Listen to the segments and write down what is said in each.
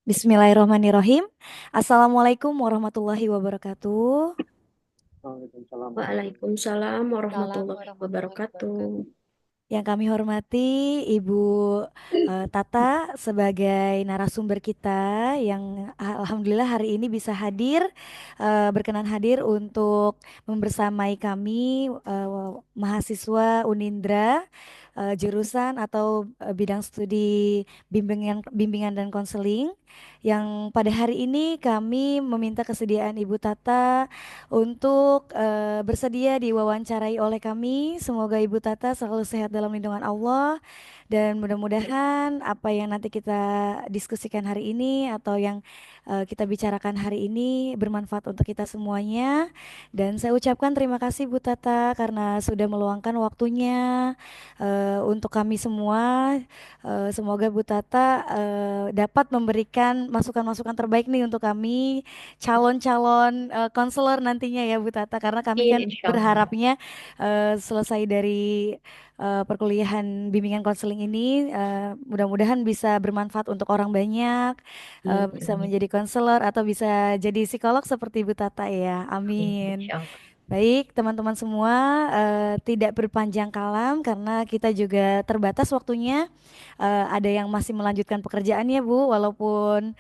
Bismillahirrahmanirrahim. Assalamualaikum warahmatullahi wabarakatuh. Waalaikumsalam warahmatullahi Waalaikumsalam Salam warahmatullahi warahmatullahi wabarakatuh. wabarakatuh. Yang kami hormati Ibu Tata sebagai narasumber kita yang alhamdulillah hari ini bisa hadir, berkenan hadir untuk membersamai kami mahasiswa Unindra jurusan atau bidang studi bimbingan dan konseling yang pada hari ini kami meminta kesediaan Ibu Tata untuk bersedia diwawancarai oleh kami. Semoga Ibu Tata selalu sehat dalam lindungan Allah dan mudah-mudahan apa yang nanti kita diskusikan hari ini atau yang kita bicarakan hari ini bermanfaat untuk kita semuanya. Dan saya ucapkan terima kasih Bu Tata karena sudah meluangkan waktunya untuk kami semua. Semoga Bu Tata dapat memberikan masukan-masukan terbaik nih untuk kami calon-calon konselor nantinya ya Bu Tata, karena kami Amin, kan insya Allah. berharapnya selesai dari perkuliahan bimbingan konseling ini mudah-mudahan bisa bermanfaat untuk orang banyak, Amin, bisa amin, menjadi konselor atau bisa jadi psikolog seperti Bu Tata ya. amin, Amin. insya Allah. Baik, teman-teman semua, tidak berpanjang kalam karena kita juga terbatas waktunya. Ada yang masih melanjutkan pekerjaannya, Bu, walaupun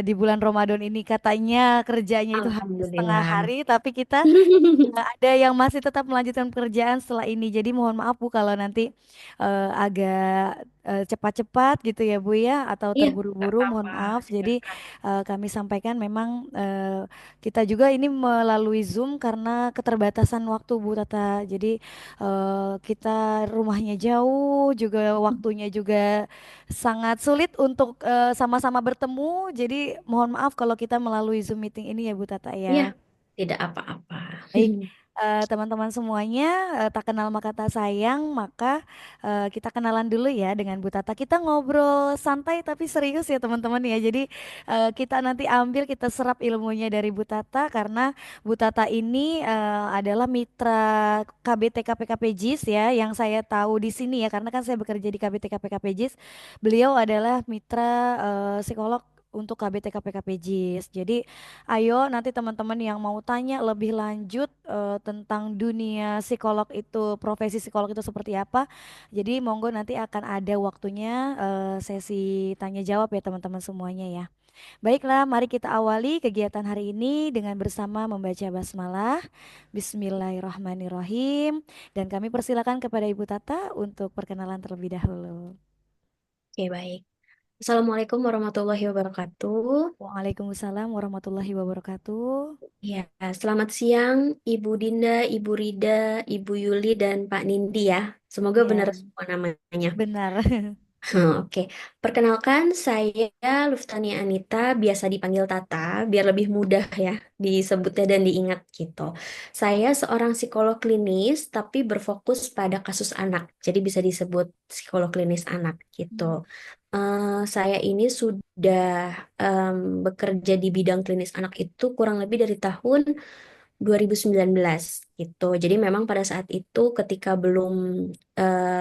di bulan Ramadan ini katanya kerjanya itu hanya setengah Alhamdulillah. hari, tapi kita ada yang masih tetap melanjutkan pekerjaan setelah ini. Jadi mohon maaf Bu kalau nanti agak cepat-cepat gitu ya Bu ya, atau Iya, nggak terburu-buru, mohon apa-apa, maaf. Jadi silakan. kami sampaikan memang kita juga ini melalui Zoom karena keterbatasan waktu Bu Tata. Jadi kita rumahnya jauh, juga waktunya juga sangat sulit untuk sama-sama bertemu. Jadi mohon maaf kalau kita melalui Zoom meeting ini ya Bu Tata Iya, ya. tidak apa-apa. Baik, teman-teman semuanya, tak kenal maka tak sayang, maka kita kenalan dulu ya dengan Bu Tata. Kita ngobrol santai tapi serius ya teman-teman ya. Jadi kita nanti ambil, kita serap ilmunya dari Bu Tata karena Bu Tata ini adalah mitra KBT KPKP JIS ya, yang saya tahu di sini ya, karena kan saya bekerja di KBT KPKP JIS. Beliau adalah mitra psikolog untuk KBT KPKP JIS. Jadi ayo nanti teman-teman yang mau tanya lebih lanjut tentang dunia psikolog itu, profesi psikolog itu seperti apa. Jadi monggo nanti akan ada waktunya sesi tanya jawab ya teman-teman semuanya ya. Baiklah, mari kita awali kegiatan hari ini dengan bersama membaca basmalah. Bismillahirrahmanirrahim. Dan kami persilakan kepada Ibu Tata untuk perkenalan terlebih dahulu. Oke, baik. Assalamualaikum warahmatullahi wabarakatuh. Waalaikumsalam warahmatullahi wabarakatuh. Ya, selamat siang Ibu Dinda, Ibu Rida, Ibu Yuli, dan Pak Nindi ya. Semoga benar Ya, semua namanya. benar. Oke, perkenalkan saya Luftania Anita, biasa dipanggil Tata, biar lebih mudah ya disebutnya dan diingat gitu. Saya seorang psikolog klinis, tapi berfokus pada kasus anak, jadi bisa disebut psikolog klinis anak gitu. Saya ini sudah bekerja di bidang klinis anak itu kurang lebih dari tahun 2019 gitu. Jadi memang pada saat itu ketika belum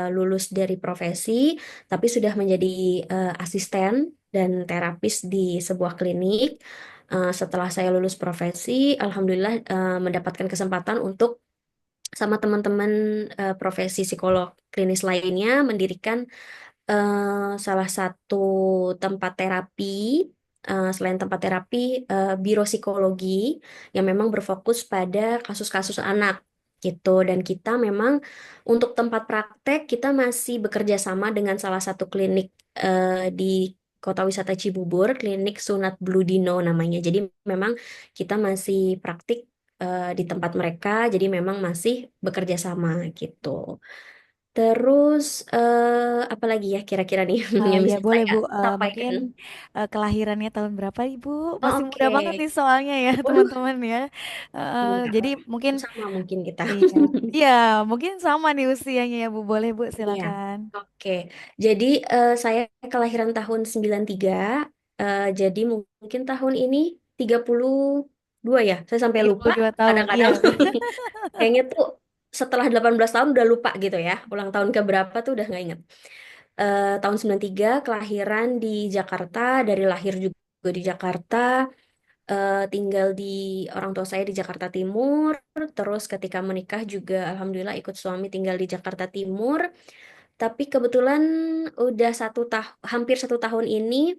lulus dari profesi, tapi sudah menjadi asisten dan terapis di sebuah klinik. Setelah saya lulus profesi, alhamdulillah mendapatkan kesempatan untuk sama teman-teman profesi psikolog klinis lainnya mendirikan salah satu tempat terapi, selain tempat terapi, biro psikologi yang memang berfokus pada kasus-kasus anak gitu. Dan kita memang untuk tempat praktek kita masih bekerja sama dengan salah satu klinik di Kota Wisata Cibubur, klinik Sunat Bludino namanya. Jadi memang kita masih praktik di tempat mereka, jadi memang masih bekerja sama gitu. Terus apa lagi ya kira-kira nih yang Ya bisa boleh saya Bu. sampaikan? Mungkin kelahirannya tahun berapa Ibu? Oh, Masih muda oke. banget nih soalnya ya Waduh, teman-teman ya. enggak Jadi lah. mungkin Sama mungkin kita. iya, iya mungkin sama nih usianya ya Bu. Boleh Bu, Iya. silakan. Oke. Jadi saya kelahiran tahun 93. Jadi mungkin tahun ini 32 ya. Saya sampai lupa 32 tahun. Iya. kadang-kadang. Kayaknya tuh setelah 18 tahun udah lupa gitu ya. Ulang tahun ke berapa tuh udah nggak inget. Tahun 93 kelahiran di Jakarta, dari lahir juga di Jakarta, tinggal di orang tua saya di Jakarta Timur. Terus ketika menikah juga alhamdulillah ikut suami tinggal di Jakarta Timur. Tapi kebetulan udah hampir 1 tahun ini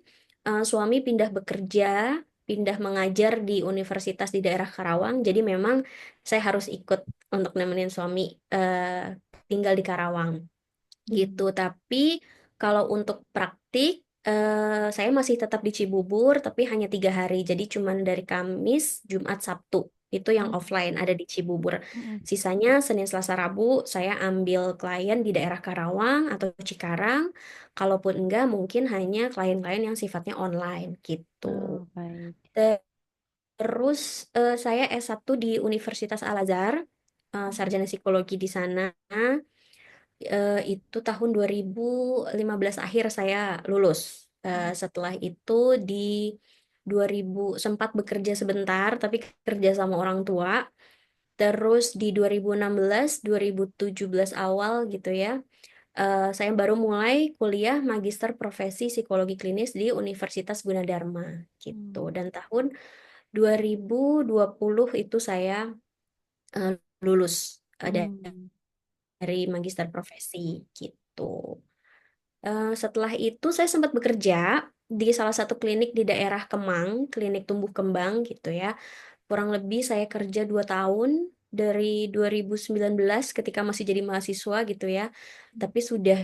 suami pindah bekerja, pindah mengajar di universitas di daerah Karawang. Jadi memang saya harus ikut untuk nemenin suami tinggal di Karawang gitu. Hmm. Tapi kalau untuk praktik, saya masih tetap di Cibubur, tapi hanya 3 hari. Jadi cuman dari Kamis, Jumat, Sabtu. Itu yang Hmm. offline ada di Cibubur. Hmm. Sisanya Senin, Selasa, Rabu saya ambil klien di daerah Karawang atau Cikarang. Kalaupun enggak, mungkin hanya klien-klien yang sifatnya online gitu. Oh, baik. Terus saya S1 di Universitas Al-Azhar, Hmm. sarjana psikologi di sana. Itu tahun 2015 akhir saya lulus. Hmm. Setelah itu di 2000 sempat bekerja sebentar, tapi kerja sama orang tua. Terus di 2016, 2017 awal gitu ya, saya baru mulai kuliah Magister Profesi Psikologi Klinis di Universitas Gunadarma gitu. Hmm. Dan tahun 2020 itu saya eh, lulus Hmm. dari Magister Profesi gitu. Setelah itu saya sempat bekerja di salah satu klinik di daerah Kemang, klinik tumbuh kembang gitu ya. Kurang lebih saya kerja 2 tahun dari 2019 ketika masih jadi mahasiswa gitu ya. Tapi sudah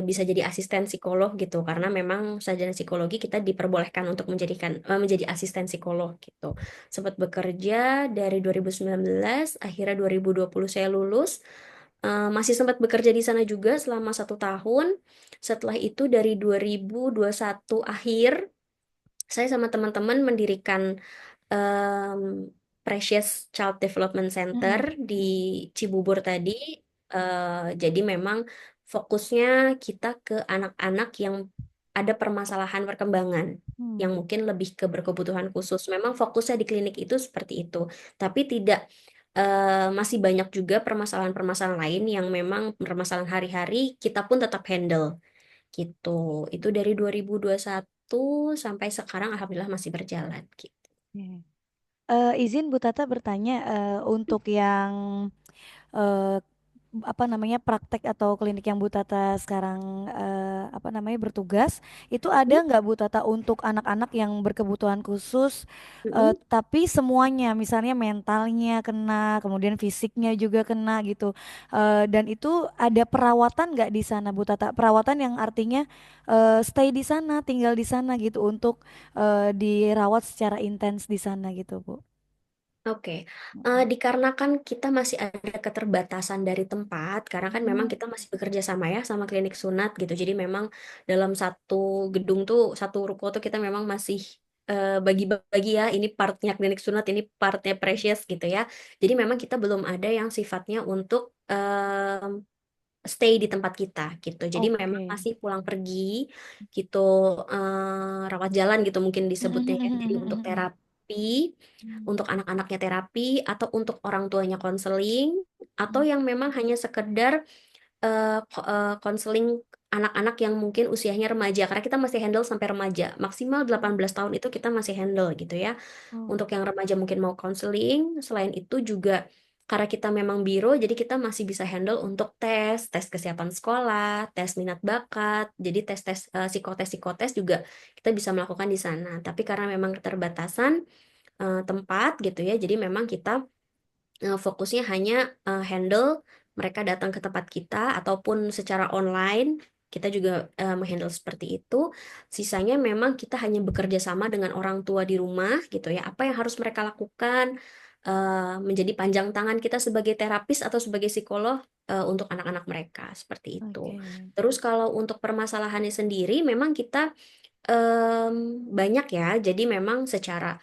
bisa jadi asisten psikolog gitu karena memang sarjana psikologi kita diperbolehkan untuk menjadi asisten psikolog gitu. Sempat bekerja dari 2019, akhirnya 2020 saya lulus. Masih sempat bekerja di sana juga selama 1 tahun. Setelah itu dari 2021 akhir, saya sama teman-teman mendirikan em, Precious Child Development Center Hmm. di Cibubur tadi. Jadi memang fokusnya kita ke anak-anak yang ada permasalahan perkembangan yang Hmm. mungkin lebih ke berkebutuhan khusus. Memang fokusnya di klinik itu seperti itu, tapi tidak masih banyak juga permasalahan-permasalahan lain yang memang permasalahan hari-hari kita pun tetap handle gitu. Itu dari 2021 sampai sekarang alhamdulillah masih berjalan gitu. Oke. Izin Bu Tata bertanya, untuk yang eh, apa namanya praktek atau klinik yang Bu Tata sekarang apa namanya bertugas, itu ada Hmm? nggak Bu Tata untuk anak-anak yang berkebutuhan khusus, Mm-mm. tapi semuanya, misalnya mentalnya kena, kemudian fisiknya juga kena gitu. Dan itu ada perawatan nggak di sana Bu Tata? Perawatan yang artinya stay di sana, tinggal di sana gitu untuk dirawat secara intens di sana gitu Bu. Oke. Mm-mm. Dikarenakan kita masih ada keterbatasan dari tempat, karena kan memang Mm-mm. kita masih bekerja sama ya sama klinik sunat gitu. Jadi memang dalam satu gedung tuh, satu ruko tuh kita memang masih bagi-bagi ya. Ini partnya klinik sunat, ini partnya Precious gitu ya. Jadi memang kita belum ada yang sifatnya untuk stay di tempat kita gitu. Jadi memang Oke. masih pulang pergi gitu, rawat jalan gitu mungkin disebutnya ya. Jadi untuk terapi, untuk anak-anaknya terapi atau untuk orang tuanya konseling atau yang memang hanya sekedar konseling anak-anak yang mungkin usianya remaja karena kita masih handle sampai remaja. Maksimal 18 tahun itu kita masih handle gitu ya. Oh, Untuk yang remaja mungkin mau counseling, selain itu juga karena kita memang biro, jadi kita masih bisa handle untuk tes kesiapan sekolah, tes minat bakat, jadi tes-tes psikotes juga kita bisa melakukan di sana. Tapi karena memang keterbatasan tempat gitu ya, jadi memang kita fokusnya hanya handle mereka datang ke tempat kita ataupun secara online. Kita juga menghandle seperti itu. Sisanya memang kita hanya bekerja sama dengan orang tua di rumah gitu ya. Apa yang harus mereka lakukan menjadi panjang tangan kita sebagai terapis atau sebagai psikolog untuk anak-anak mereka seperti itu. oke. Terus kalau untuk permasalahannya sendiri, memang kita em, banyak ya. Jadi memang secara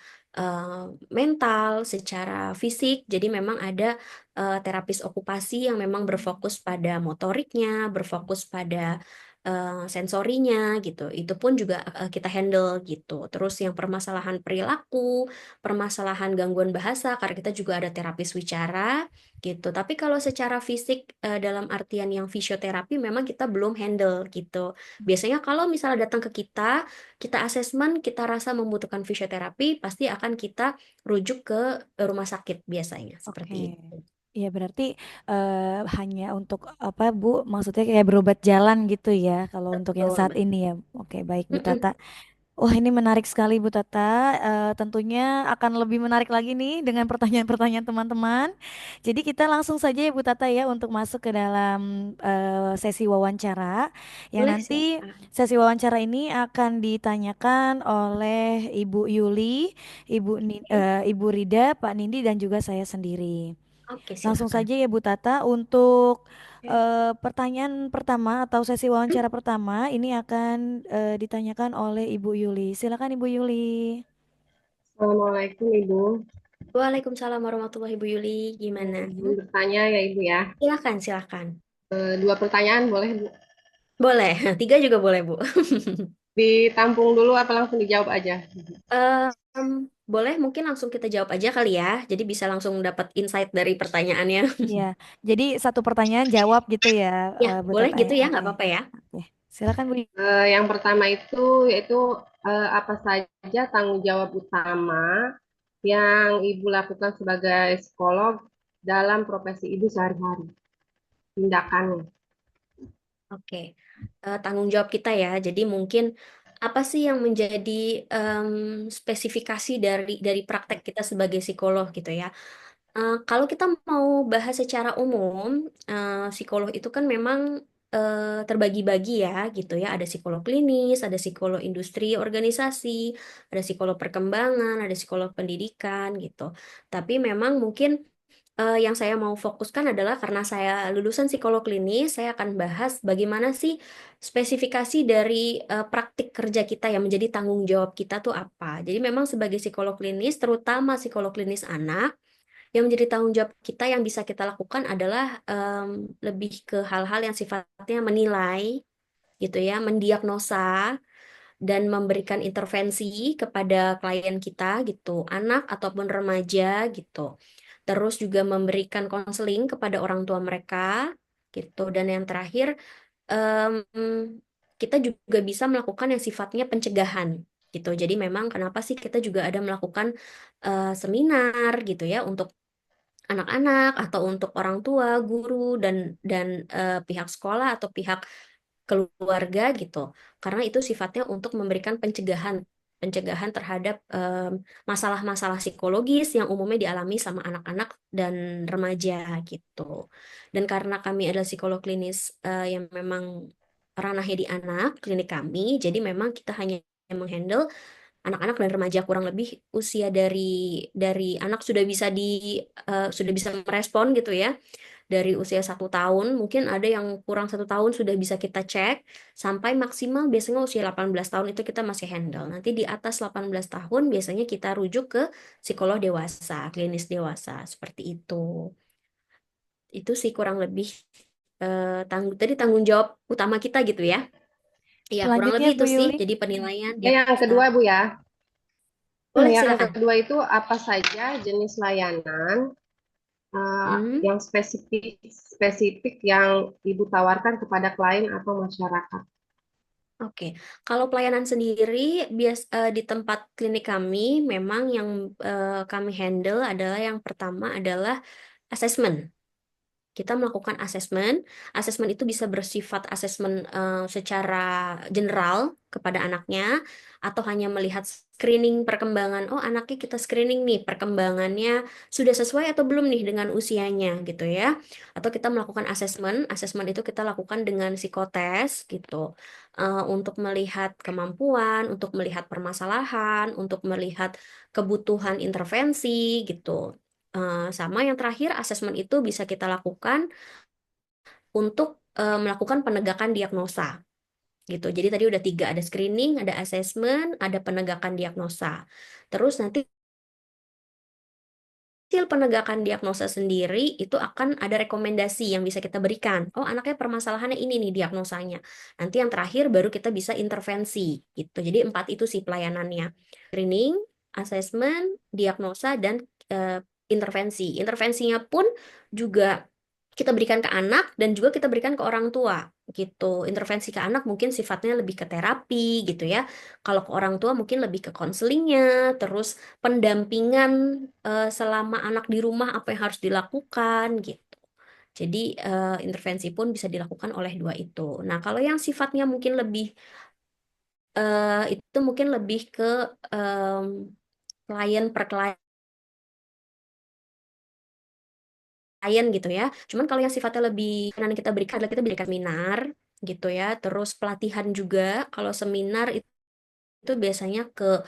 mental, secara fisik. Jadi memang ada terapis okupasi yang memang berfokus pada motoriknya, berfokus pada sensorinya gitu. Itu pun juga kita handle gitu. Terus yang permasalahan perilaku, permasalahan gangguan bahasa, karena kita juga ada terapis wicara gitu. Tapi kalau secara fisik dalam artian yang fisioterapi memang kita belum handle gitu. Biasanya kalau misalnya datang ke kita asesmen, kita rasa membutuhkan fisioterapi, pasti akan kita rujuk ke rumah sakit biasanya Oke. seperti itu. Iya berarti hanya untuk apa Bu? Maksudnya kayak berobat jalan gitu ya kalau untuk yang Betul, saat ini ya. Oke, baik Bu Tata. Mm-mm. Wah, ini menarik sekali Bu Tata. Tentunya akan lebih menarik lagi nih dengan pertanyaan-pertanyaan teman-teman. Jadi kita langsung saja ya Bu Tata ya untuk masuk ke dalam sesi wawancara. Yang Boleh nanti silakan. sesi wawancara ini akan ditanyakan oleh Ibu Yuli, Oke, Ibu Rida, Pak Nindi dan juga saya sendiri. Oke, Langsung silakan. saja ya Bu Tata untuk Oke. pertanyaan pertama atau sesi wawancara pertama ini akan ditanyakan oleh Ibu Yuli. Silakan Ibu Yuli. Assalamualaikum Ibu. Waalaikumsalam warahmatullahi Bu Yuli. Gimana? Izin bertanya ya Ibu ya. Silakan, silakan. Dua pertanyaan boleh Bu? Boleh, tiga juga boleh Bu. Ditampung dulu apa langsung dijawab aja? Em, boleh mungkin langsung kita jawab aja kali ya. Jadi bisa langsung dapat insight dari pertanyaannya. Iya. Jadi satu pertanyaan jawab gitu ya Ya, Bu boleh Tata ya. gitu ya, Oke. nggak apa-apa ya. Oke. Silakan Bu. Yang pertama itu yaitu apa saja tanggung jawab utama yang Ibu lakukan sebagai psikolog dalam profesi Ibu sehari-hari, tindakannya. Oke, tanggung jawab kita ya. Jadi mungkin apa sih yang menjadi em, spesifikasi dari praktek kita sebagai psikolog gitu ya? Kalau kita mau bahas secara umum, psikolog itu kan memang terbagi-bagi ya gitu ya. Ada psikolog klinis, ada psikolog industri organisasi, ada psikolog perkembangan, ada psikolog pendidikan gitu. Tapi memang mungkin yang saya mau fokuskan adalah karena saya lulusan psikolog klinis, saya akan bahas bagaimana sih spesifikasi dari praktik kerja kita yang menjadi tanggung jawab kita tuh apa. Jadi memang sebagai psikolog klinis, terutama psikolog klinis anak, yang menjadi tanggung jawab kita yang bisa kita lakukan adalah lebih ke hal-hal yang sifatnya menilai, gitu ya, mendiagnosa dan memberikan intervensi kepada klien kita, gitu, anak ataupun remaja, gitu. Terus juga memberikan konseling kepada orang tua mereka, gitu. Dan yang terakhir, em, kita juga bisa melakukan yang sifatnya pencegahan. Gitu. Jadi memang kenapa sih kita juga ada melakukan seminar gitu ya untuk anak-anak atau untuk orang tua, guru dan pihak sekolah atau pihak keluarga gitu. Karena itu sifatnya untuk memberikan pencegahan pencegahan terhadap masalah-masalah psikologis yang umumnya dialami sama anak-anak dan remaja gitu. Dan karena kami adalah psikolog klinis yang memang ranahnya di anak, klinik kami, jadi memang kita hanya menghandle anak-anak dan remaja kurang lebih usia dari anak sudah bisa merespon gitu ya, dari usia 1 tahun mungkin ada yang kurang 1 tahun sudah bisa kita cek sampai maksimal biasanya usia 18 tahun itu kita masih handle. Nanti di atas 18 tahun biasanya kita rujuk ke psikolog dewasa, klinis dewasa seperti itu. Itu sih kurang lebih tanggung jawab utama kita gitu ya. Iya, kurang Selanjutnya lebih Bu itu sih. Yuli. Jadi penilaian, Yang diagnosa. kedua Bu ya. Boleh Yang silakan. kedua itu apa saja jenis layanan Hmm. yang spesifik spesifik yang Ibu tawarkan kepada klien atau masyarakat? Oke, kalau pelayanan sendiri di tempat klinik kami memang yang kami handle adalah yang pertama adalah asesmen. Kita melakukan asesmen. Asesmen itu bisa bersifat asesmen secara general kepada anaknya, atau hanya melihat screening perkembangan. Oh, anaknya kita screening nih, perkembangannya sudah sesuai atau belum nih dengan usianya, gitu ya. Atau kita melakukan asesmen. Asesmen itu kita lakukan dengan psikotes, gitu. Untuk melihat kemampuan, untuk melihat permasalahan, untuk melihat kebutuhan intervensi, gitu. Sama yang terakhir, asesmen itu bisa kita lakukan untuk melakukan penegakan diagnosa gitu. Jadi tadi udah tiga, ada screening, ada asesmen, ada penegakan diagnosa. Terus nanti hasil penegakan diagnosa sendiri itu akan ada rekomendasi yang bisa kita berikan. Oh, anaknya permasalahannya ini nih diagnosanya. Nanti yang terakhir baru kita bisa intervensi gitu. Jadi 4 itu sih pelayanannya. Screening, assessment, diagnosa, dan eh, intervensi. Intervensinya pun juga kita berikan ke anak dan juga kita berikan ke orang tua gitu. Intervensi ke anak mungkin sifatnya lebih ke terapi gitu ya. Kalau ke orang tua mungkin lebih ke konselingnya, terus pendampingan selama anak di rumah apa yang harus dilakukan gitu. Jadi intervensi pun bisa dilakukan oleh dua itu. Nah, kalau yang sifatnya mungkin lebih itu mungkin lebih ke em, klien per klien gitu ya. Cuman kalau yang sifatnya lebih yang kita berikan adalah kita berikan seminar gitu ya. Terus pelatihan juga. Kalau seminar itu biasanya ke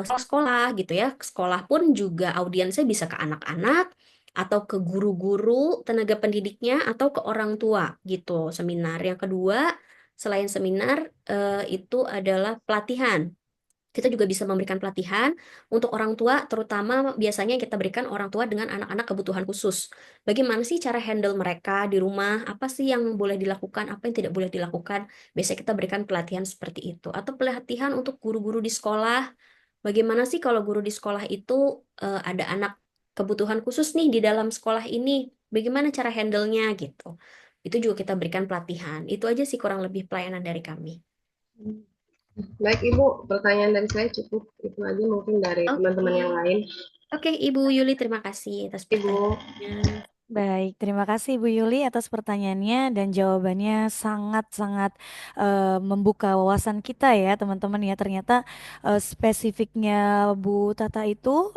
sekolah gitu ya. Sekolah pun juga audiensnya bisa ke anak-anak atau ke guru-guru, tenaga pendidiknya atau ke orang tua gitu. Seminar yang kedua, selain seminar itu adalah pelatihan. Kita juga bisa memberikan pelatihan untuk orang tua, terutama biasanya yang kita berikan orang tua dengan anak-anak kebutuhan khusus. Bagaimana sih cara handle mereka di rumah? Apa sih yang boleh dilakukan, apa yang tidak boleh dilakukan? Biasanya kita berikan pelatihan seperti itu. Atau pelatihan untuk guru-guru di sekolah. Bagaimana sih kalau guru di sekolah itu ada anak kebutuhan khusus nih di dalam sekolah ini? Bagaimana cara handle-nya gitu? Itu juga kita berikan pelatihan. Itu aja sih kurang lebih pelayanan dari kami. Baik Ibu, pertanyaan dari saya cukup itu aja mungkin dari teman-teman yang Oke. lain. Oke, Ibu Yuli, terima kasih atas Ibu, pertanyaannya. Baik, terima kasih Bu Yuli atas pertanyaannya dan jawabannya sangat-sangat membuka wawasan kita ya teman-teman ya. Ternyata spesifiknya Bu Tata itu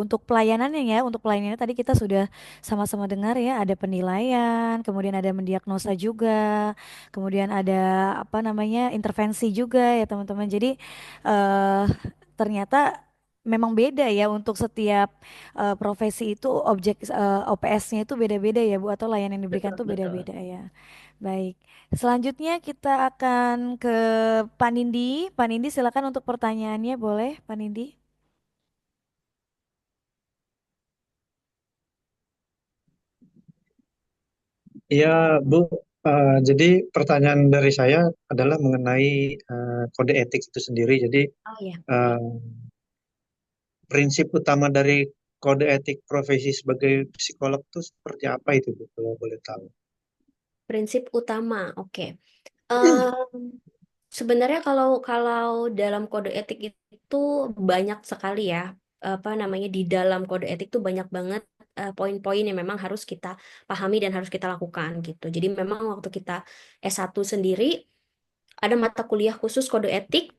untuk pelayanannya ya, untuk pelayanannya tadi kita sudah sama-sama dengar ya, ada penilaian, kemudian ada mendiagnosa juga, kemudian ada apa namanya intervensi juga ya teman-teman. Jadi ternyata memang beda ya untuk setiap profesi itu objek OPS-nya itu beda-beda ya Bu atau layanan yang diberikan Betul, tuh betul. beda-beda ya. Baik. Selanjutnya kita akan ke Pak Nindi. Pak Nindi silakan untuk pertanyaannya boleh Pak Nindi? Ya, Bu. Jadi pertanyaan dari saya adalah mengenai kode etik itu sendiri. Jadi Oh iya, eh, prinsip utama dari kode etik profesi sebagai psikolog itu seperti apa itu, Bu? Kalau boleh tahu. prinsip utama. Oke. Em, Sebenarnya kalau kalau dalam kode etik itu banyak sekali ya, apa namanya, di dalam kode etik itu banyak banget poin-poin yang memang harus kita pahami dan harus kita lakukan gitu. Jadi memang waktu kita S1 sendiri ada mata kuliah khusus kode etik.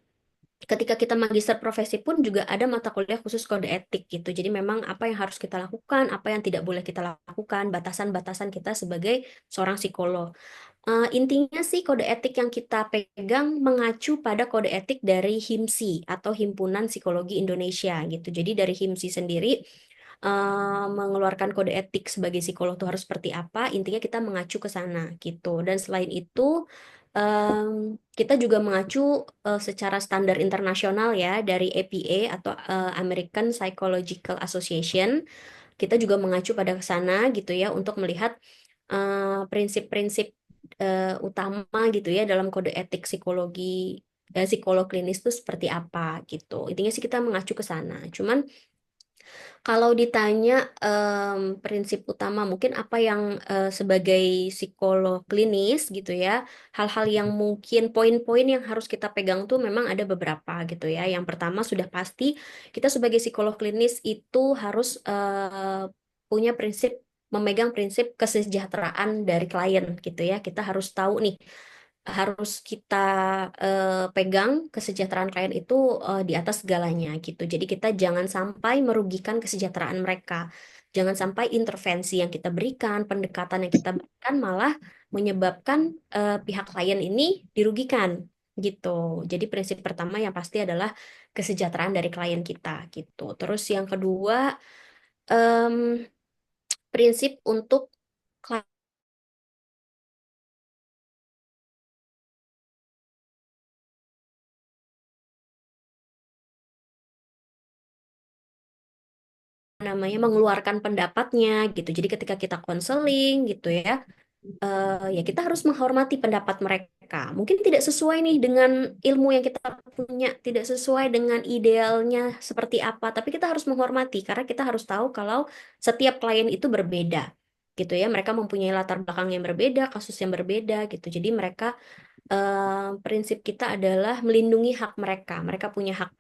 Ketika kita magister profesi pun juga ada mata kuliah khusus kode etik gitu. Jadi memang apa yang harus kita lakukan, apa yang tidak boleh kita lakukan, batasan-batasan kita sebagai seorang psikolog. Intinya sih kode etik yang kita pegang mengacu pada kode etik dari HIMSI atau Himpunan Psikologi Indonesia gitu. Jadi dari HIMSI sendiri mengeluarkan kode etik sebagai psikolog itu harus seperti apa, intinya kita mengacu ke sana gitu. Dan selain itu kita juga mengacu secara standar internasional ya dari APA atau American Psychological Association. Kita juga mengacu pada sana gitu ya untuk melihat prinsip-prinsip utama gitu ya dalam kode etik psikologi psikolog klinis itu seperti apa gitu. Intinya sih kita mengacu ke sana. Cuman kalau ditanya prinsip utama mungkin apa yang sebagai psikolog klinis gitu ya, hal-hal yang mungkin poin-poin yang harus kita pegang tuh memang ada beberapa gitu ya. Yang pertama sudah pasti kita sebagai psikolog klinis itu harus punya prinsip memegang prinsip kesejahteraan dari klien gitu ya. Kita harus tahu nih harus kita pegang kesejahteraan klien itu di atas segalanya gitu. Jadi kita jangan sampai merugikan kesejahteraan mereka. Jangan sampai intervensi yang kita berikan, pendekatan yang kita berikan malah menyebabkan pihak klien ini dirugikan gitu. Jadi prinsip pertama yang pasti adalah kesejahteraan dari klien kita gitu. Terus yang kedua em, prinsip untuk namanya, mengeluarkan pendapatnya gitu. Jadi ketika kita konseling gitu ya, ya kita harus menghormati pendapat mereka. Mungkin tidak sesuai nih dengan ilmu yang kita punya, tidak sesuai dengan idealnya seperti apa, tapi kita harus menghormati karena kita harus tahu kalau setiap klien itu berbeda gitu ya. Mereka mempunyai latar belakang yang berbeda, kasus yang berbeda gitu. Jadi mereka, prinsip kita adalah melindungi hak mereka. Mereka punya hak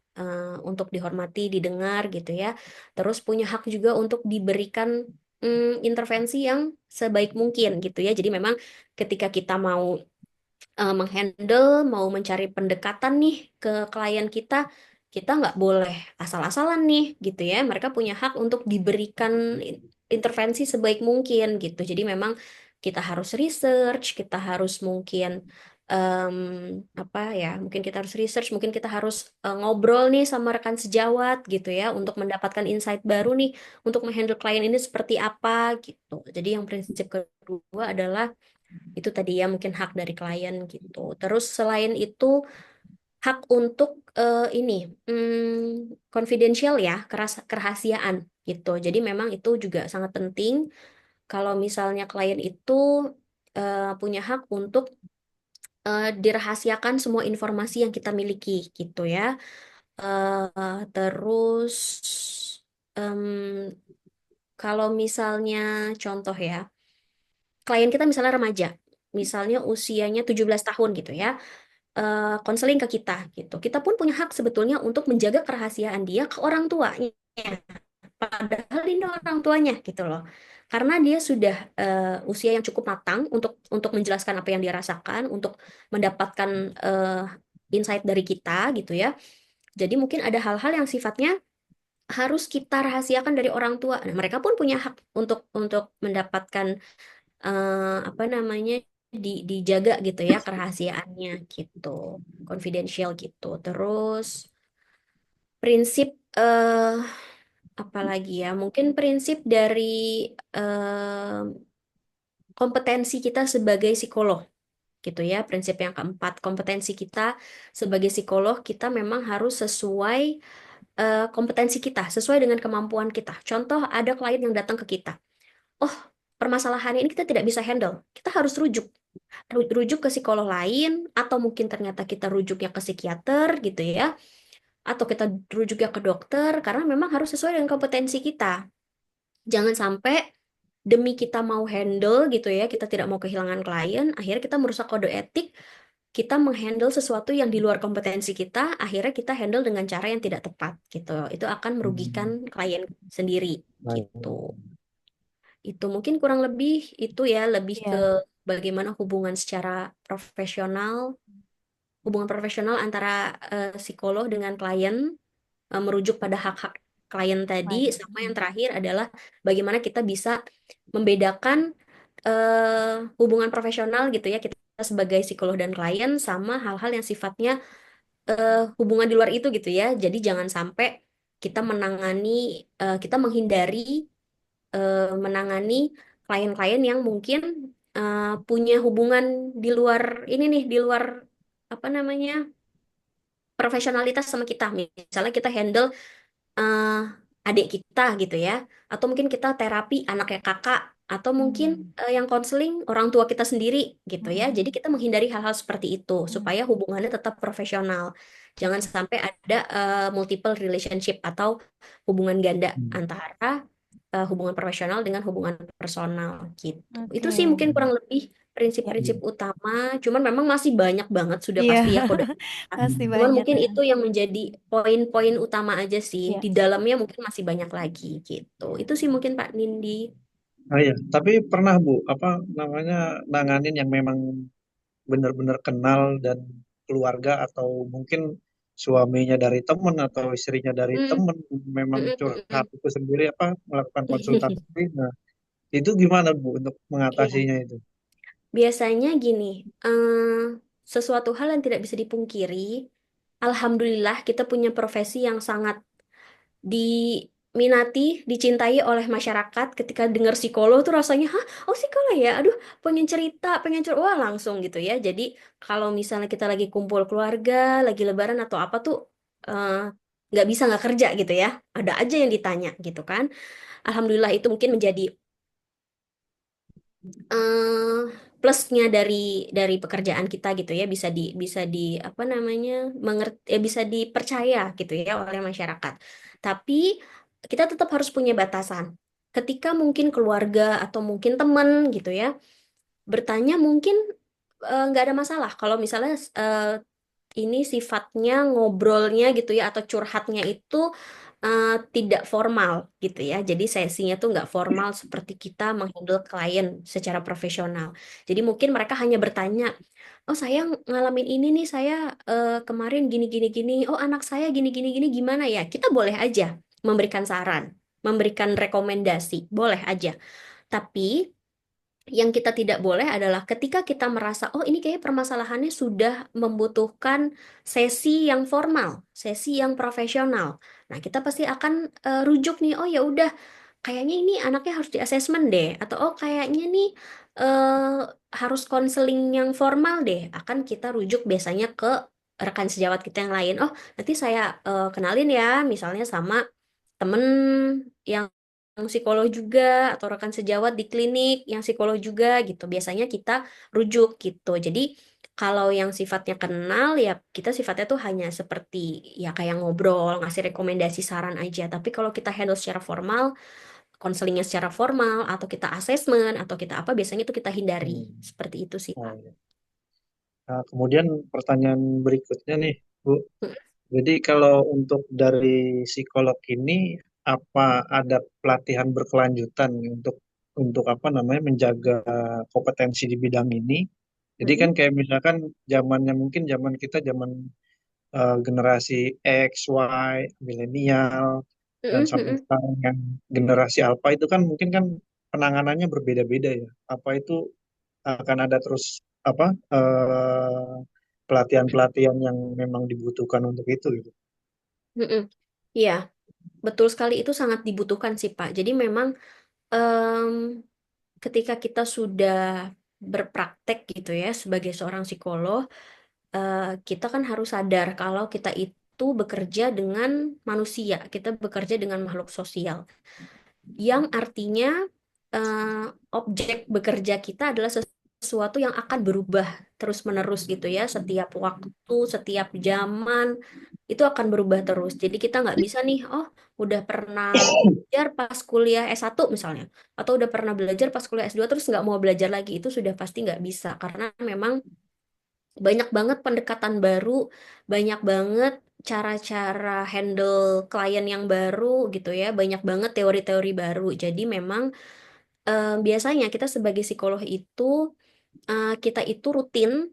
untuk dihormati, didengar gitu ya. Terus punya hak juga untuk diberikan intervensi yang sebaik mungkin gitu ya. Jadi memang ketika kita mau menghandle, mau mencari pendekatan nih ke klien kita, kita nggak boleh asal-asalan nih gitu ya. Mereka punya hak untuk diberikan intervensi sebaik mungkin gitu. Jadi memang kita harus research, kita harus mungkin em, apa ya? Mungkin kita harus research, mungkin kita harus ngobrol nih sama rekan sejawat gitu ya untuk mendapatkan insight baru nih untuk menghandle klien ini seperti apa gitu. Jadi yang prinsip kedua adalah itu tadi ya, mungkin hak dari klien gitu. Terus selain itu hak untuk ini confidential ya, kerahasiaan gitu. Jadi memang itu juga sangat penting kalau misalnya klien itu punya hak untuk dirahasiakan semua informasi yang kita miliki gitu ya. Terus em, kalau misalnya contoh ya, klien kita misalnya remaja, misalnya usianya 17 tahun gitu ya, konseling ke kita gitu. Kita pun punya hak sebetulnya untuk menjaga kerahasiaan dia ke orang tuanya. Padahal ini orang tuanya gitu loh. Karena dia sudah usia yang cukup matang untuk menjelaskan apa yang dia rasakan, untuk mendapatkan insight dari kita gitu ya. Jadi mungkin ada hal-hal yang sifatnya harus kita rahasiakan dari orang tua. Nah, mereka pun punya hak untuk mendapatkan apa namanya, dijaga gitu ya kerahasiaannya gitu, confidential gitu. Terus prinsip apalagi ya, mungkin prinsip dari eh, kompetensi kita sebagai psikolog gitu ya. Prinsip yang keempat, kompetensi kita sebagai psikolog, kita memang harus sesuai kompetensi kita, sesuai dengan kemampuan kita. Contoh, ada klien yang datang ke kita, oh permasalahan ini kita tidak bisa handle, kita harus rujuk ke psikolog lain, atau mungkin ternyata kita rujuknya ke psikiater gitu ya, atau kita rujuknya ke dokter, karena memang harus sesuai dengan kompetensi kita. Jangan sampai demi kita mau handle gitu ya, kita tidak mau kehilangan klien, akhirnya kita merusak kode etik, kita menghandle sesuatu yang di luar kompetensi kita, akhirnya kita handle dengan cara yang tidak tepat gitu. Itu akan merugikan Hmm, klien sendiri baik. gitu. Itu mungkin kurang lebih itu ya, lebih ke Iya, bagaimana hubungan profesional antara psikolog dengan klien, merujuk pada hak-hak klien tadi, baik. sama yang terakhir adalah bagaimana kita bisa membedakan hubungan profesional gitu ya, kita sebagai psikolog dan klien, sama hal-hal yang sifatnya hubungan di luar itu gitu ya. Jadi jangan sampai kita kita menghindari menangani klien-klien yang mungkin punya hubungan di luar ini nih, di luar apa namanya, profesionalitas sama kita. Misalnya kita handle eh, adik kita gitu ya, atau mungkin kita terapi anaknya kakak, atau mungkin Hmm. yang konseling orang tua kita sendiri gitu ya. Hmm. Jadi kita menghindari hal-hal seperti itu Hmm. supaya hubungannya tetap profesional. Jangan sampai ada multiple relationship atau hubungan ganda Hmm. antara hubungan profesional dengan hubungan personal gitu. Itu Oke. sih mungkin kurang lebih Ya. prinsip-prinsip utama. Cuman memang masih banyak banget sudah Iya, pasti ya kode. masih Cuman banyak mungkin ya. itu yang menjadi poin-poin utama aja sih. Ya. Di dalamnya mungkin masih banyak lagi gitu. Itu sih mungkin Pak Nindi. Ah iya, tapi pernah Bu, apa namanya nanganin yang memang benar-benar kenal dan keluarga atau mungkin suaminya dari teman atau istrinya dari Hmm, teman memang mm, mm, curhat mm, itu sendiri apa melakukan mm. konsultasi. Nah, itu gimana Bu untuk Iya, mengatasinya itu? biasanya gini, sesuatu hal yang tidak bisa dipungkiri, alhamdulillah kita punya profesi yang sangat diminati, dicintai oleh masyarakat. Ketika dengar psikolog tuh rasanya, hah, oh psikolog ya, aduh, pengen cerita, pengen curhat, wah langsung gitu ya. Jadi kalau misalnya kita lagi kumpul keluarga, lagi lebaran atau apa tuh, eh, nggak bisa nggak kerja gitu ya. Ada aja yang ditanya gitu kan. Alhamdulillah itu mungkin menjadi eh, plusnya dari pekerjaan kita gitu ya, bisa di apa namanya, mengerti bisa dipercaya gitu ya oleh masyarakat. Tapi kita tetap harus punya batasan. Ketika mungkin keluarga atau mungkin teman gitu ya bertanya, mungkin nggak ada masalah kalau misalnya ini sifatnya ngobrolnya gitu ya atau curhatnya itu tidak formal gitu ya. Jadi sesinya tuh nggak formal seperti kita menghandle klien secara profesional. Jadi mungkin mereka hanya bertanya, oh saya ngalamin ini nih, saya kemarin gini gini gini, oh anak saya gini gini gini gimana ya? Kita boleh aja memberikan saran, memberikan rekomendasi, boleh aja. Tapi yang kita tidak boleh adalah ketika kita merasa, oh ini kayak permasalahannya sudah membutuhkan sesi yang formal, sesi yang profesional. Nah, kita pasti akan rujuk nih, oh ya udah, kayaknya ini anaknya harus di asesmen deh, atau oh kayaknya nih eh, harus konseling yang formal deh. Akan kita rujuk biasanya ke rekan sejawat kita yang lain. Oh, nanti saya kenalin ya, misalnya sama temen yang psikolog juga atau rekan sejawat di klinik yang psikolog juga gitu. Biasanya kita rujuk gitu. Jadi kalau yang sifatnya kenal ya kita sifatnya tuh hanya seperti ya kayak ngobrol, ngasih rekomendasi saran aja. Tapi kalau kita handle secara formal, konselingnya secara formal atau kita asesmen atau kita apa biasanya itu kita hindari. Hmm. Seperti itu sih, Oh, Pak. iya. Nah, kemudian pertanyaan berikutnya nih, Bu. Jadi kalau untuk dari psikolog ini apa ada pelatihan berkelanjutan untuk apa namanya menjaga kompetensi di bidang ini? Jadi kan Mm-mm. kayak misalkan zamannya mungkin zaman kita zaman generasi X, Y, milenial dan Mm-mm, sampai mm-mm. sekarang yang generasi alpha itu kan mungkin kan penanganannya berbeda-beda ya. Apa itu akan ada terus apa pelatihan-pelatihan yang memang dibutuhkan untuk itu gitu. Mm-mm. Iya, betul sekali itu sangat dibutuhkan sih, Pak. Jadi memang em, ketika kita sudah berpraktek gitu ya sebagai seorang psikolog, kita kan harus sadar kalau kita itu bekerja dengan manusia, kita bekerja dengan makhluk sosial, yang artinya objek bekerja kita adalah sesuatu yang akan berubah terus-menerus gitu ya, setiap waktu, setiap zaman itu akan berubah terus. Jadi kita nggak bisa nih, oh udah pernah belajar pas kuliah S1 misalnya, atau udah pernah belajar pas kuliah S2 terus nggak mau belajar lagi, itu sudah pasti nggak bisa, karena memang banyak banget pendekatan baru, banyak banget cara-cara handle klien yang baru gitu ya, banyak banget teori-teori baru. Jadi memang biasanya kita sebagai psikolog itu kita itu rutin,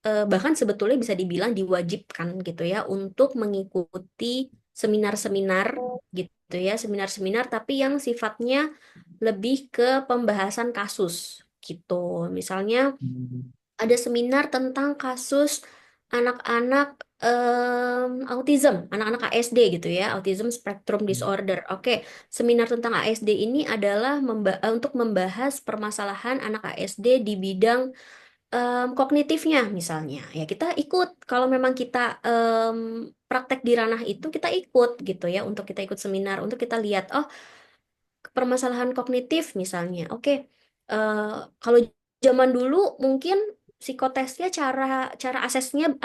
bahkan sebetulnya bisa dibilang diwajibkan gitu ya untuk mengikuti seminar-seminar gitu ya, seminar-seminar tapi yang sifatnya lebih ke pembahasan kasus gitu. Misalnya Hmm. ada seminar tentang kasus anak-anak autism, anak-anak ASD gitu ya, autism spectrum disorder. Oke, seminar tentang ASD ini adalah untuk membahas permasalahan anak ASD di bidang kognitifnya misalnya. Ya kita ikut kalau memang kita praktek di ranah itu kita ikut gitu ya, untuk kita ikut seminar untuk kita lihat oh permasalahan kognitif misalnya. Oke, eh, kalau zaman dulu mungkin psikotesnya cara cara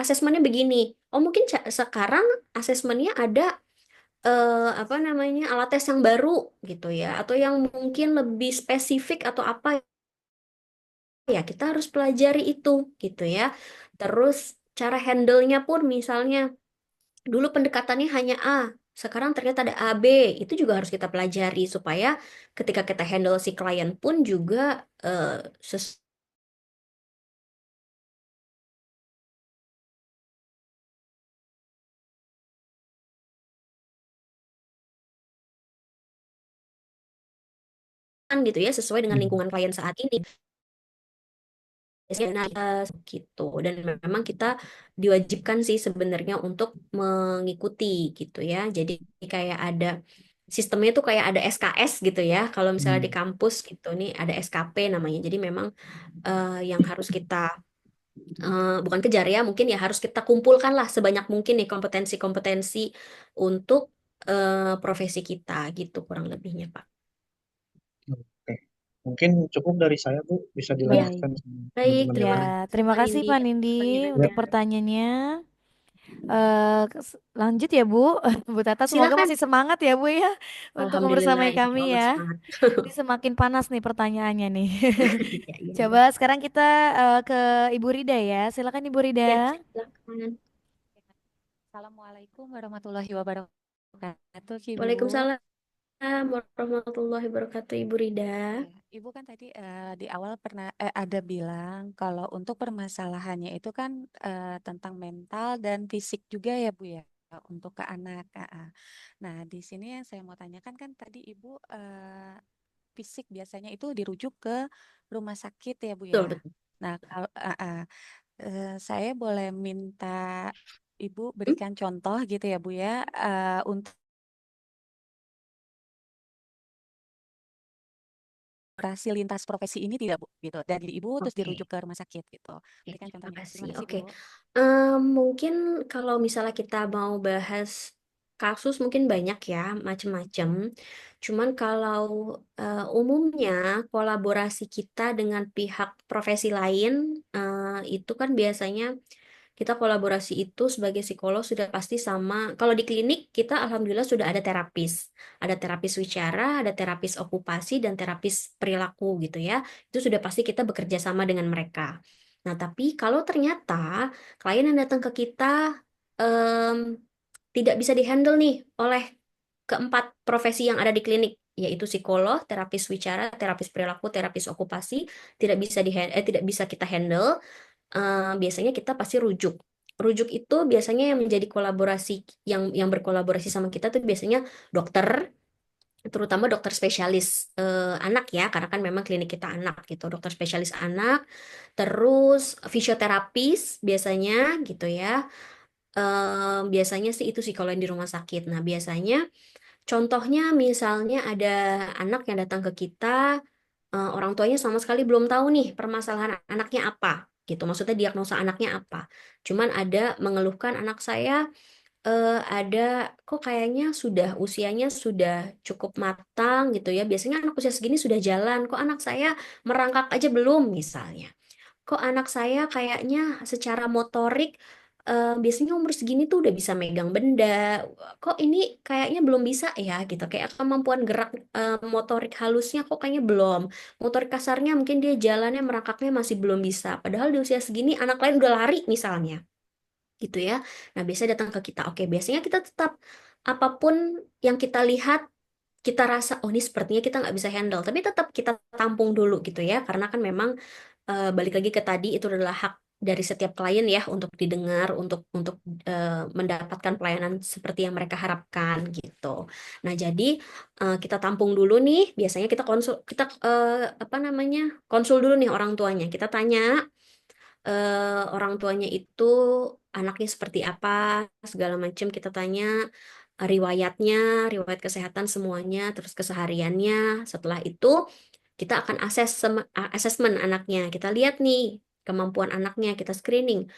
asesmennya begini. Oh mungkin sekarang asesmennya ada apa namanya alat tes yang baru gitu ya, atau yang mungkin lebih spesifik atau apa ya kita harus pelajari itu gitu ya. Terus cara handle-nya pun misalnya dulu pendekatannya hanya A, sekarang ternyata ada A, B. Itu juga harus kita pelajari supaya ketika kita handle si klien pun juga eh, sesuai gitu ya, sesuai dengan Hmm. lingkungan klien saat ini. Nah, gitu. Dan memang kita diwajibkan sih sebenarnya untuk mengikuti gitu ya. Jadi kayak ada sistemnya tuh kayak ada SKS gitu ya. Kalau misalnya di Hmm. kampus gitu nih ada SKP namanya. Jadi memang yang harus kita Bukan kejar ya, mungkin ya harus kita kumpulkan lah sebanyak mungkin nih kompetensi-kompetensi untuk profesi kita gitu kurang lebihnya Pak. Oke. Mungkin cukup dari saya, Bu. Bisa Ya, Baik. dilanjutkan sama baik, teman-teman yang terima Ya, lain. kasih terima Pak kasih Nindi Pak atas Nindi pertanyaannya. untuk pertanyaannya. Lanjut ya Bu, Bu Tata semoga Silakan. masih semangat ya Bu ya untuk Alhamdulillah, membersamai insya kami Allah ya. semangat. Ini semakin panas nih pertanyaannya nih. Ya, iya, Coba iya. sekarang kita ke Ibu Rida ya. Silakan Ibu Rida. Ya, silakan. Assalamualaikum warahmatullahi wabarakatuh, Ibu. Waalaikumsalam warahmatullahi wabarakatuh, Ibu Rida. Ya, Ibu kan tadi di awal pernah ada bilang kalau untuk permasalahannya itu kan tentang mental dan fisik juga ya, Bu ya, untuk ke anak. Nah, di sini yang saya mau tanyakan kan tadi Ibu fisik biasanya itu dirujuk ke rumah sakit ya, Bu Betul, ya. betul. Nah, kalau saya boleh minta Ibu Hmm? berikan contoh gitu ya, Bu ya, untuk operasi lintas profesi ini tidak, Bu, gitu. Dari Ibu terus dirujuk Oke. ke rumah sakit gitu. Ya, Berikan terima contohnya. kasih. Terima kasih, Oke. Bu. Mungkin kalau misalnya kita mau bahas kasus mungkin banyak ya, macam-macam. Cuman kalau umumnya kolaborasi kita dengan pihak profesi lain itu kan biasanya kita kolaborasi itu sebagai psikolog sudah pasti sama. Kalau di klinik kita alhamdulillah sudah ada terapis. Ada terapis wicara, ada terapis okupasi dan terapis perilaku gitu ya. Itu sudah pasti kita bekerja sama dengan mereka. Nah, tapi kalau ternyata klien yang datang ke kita em, tidak bisa dihandle nih oleh keempat profesi yang ada di klinik, yaitu psikolog, terapis wicara, terapis perilaku, terapis okupasi, tidak bisa kita handle, biasanya kita pasti rujuk. Rujuk itu biasanya yang menjadi kolaborasi, yang berkolaborasi sama kita tuh biasanya dokter, terutama dokter spesialis anak ya, karena kan memang klinik kita anak gitu, dokter spesialis anak, terus fisioterapis biasanya gitu ya. Biasanya sih itu sih kalau yang di rumah sakit. Nah, biasanya contohnya misalnya ada anak yang datang ke kita, orang tuanya sama sekali belum tahu nih permasalahan anaknya apa gitu. Maksudnya diagnosa anaknya apa. Cuman ada mengeluhkan anak saya ada kok kayaknya sudah usianya sudah cukup matang gitu ya. Biasanya anak usia segini sudah jalan, kok anak saya merangkak aja belum misalnya. Kok anak saya kayaknya secara motorik biasanya umur segini tuh udah bisa megang benda. Kok ini kayaknya belum bisa ya gitu. Kayak kemampuan gerak motorik halusnya kok kayaknya belum. Motorik kasarnya mungkin dia jalannya merangkaknya masih belum bisa. Padahal di usia segini anak lain udah lari misalnya. Gitu ya. Nah, biasanya datang ke kita. Oke, biasanya kita tetap apapun yang kita lihat kita rasa oh ini sepertinya kita nggak bisa handle tapi tetap kita tampung dulu gitu ya karena kan memang balik lagi ke tadi itu adalah hak dari setiap klien ya untuk didengar untuk mendapatkan pelayanan seperti yang mereka harapkan gitu. Nah jadi kita tampung dulu nih biasanya kita apa namanya konsul dulu nih orang tuanya kita tanya orang tuanya itu anaknya seperti apa segala macam kita tanya riwayatnya, riwayat kesehatan semuanya, terus kesehariannya. Setelah itu kita akan asesmen anaknya. Kita lihat nih kemampuan anaknya, kita screening.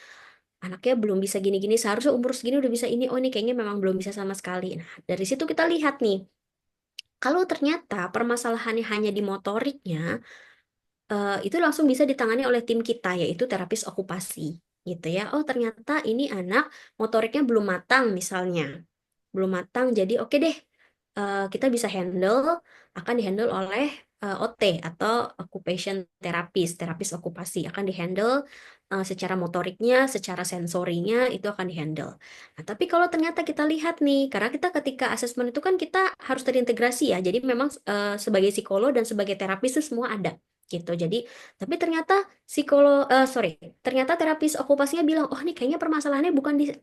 Anaknya belum bisa gini-gini, seharusnya umur segini udah bisa ini. Oh, ini kayaknya memang belum bisa sama sekali. Nah, dari situ kita lihat nih, kalau ternyata permasalahannya hanya di motoriknya, itu langsung bisa ditangani oleh tim kita, yaitu terapis okupasi. Gitu ya. Oh, ternyata ini anak motoriknya belum matang misalnya. Belum matang, jadi oke deh kita bisa akan dihandle oleh OT atau occupation therapist, terapis okupasi akan dihandle secara motoriknya, secara sensorinya itu akan dihandle. Nah, tapi kalau ternyata kita lihat nih, karena kita ketika asesmen itu kan kita harus terintegrasi ya, jadi memang sebagai psikolog dan sebagai terapis itu semua ada gitu. Jadi, tapi ternyata sorry, ternyata terapis okupasinya bilang, oh nih kayaknya permasalahannya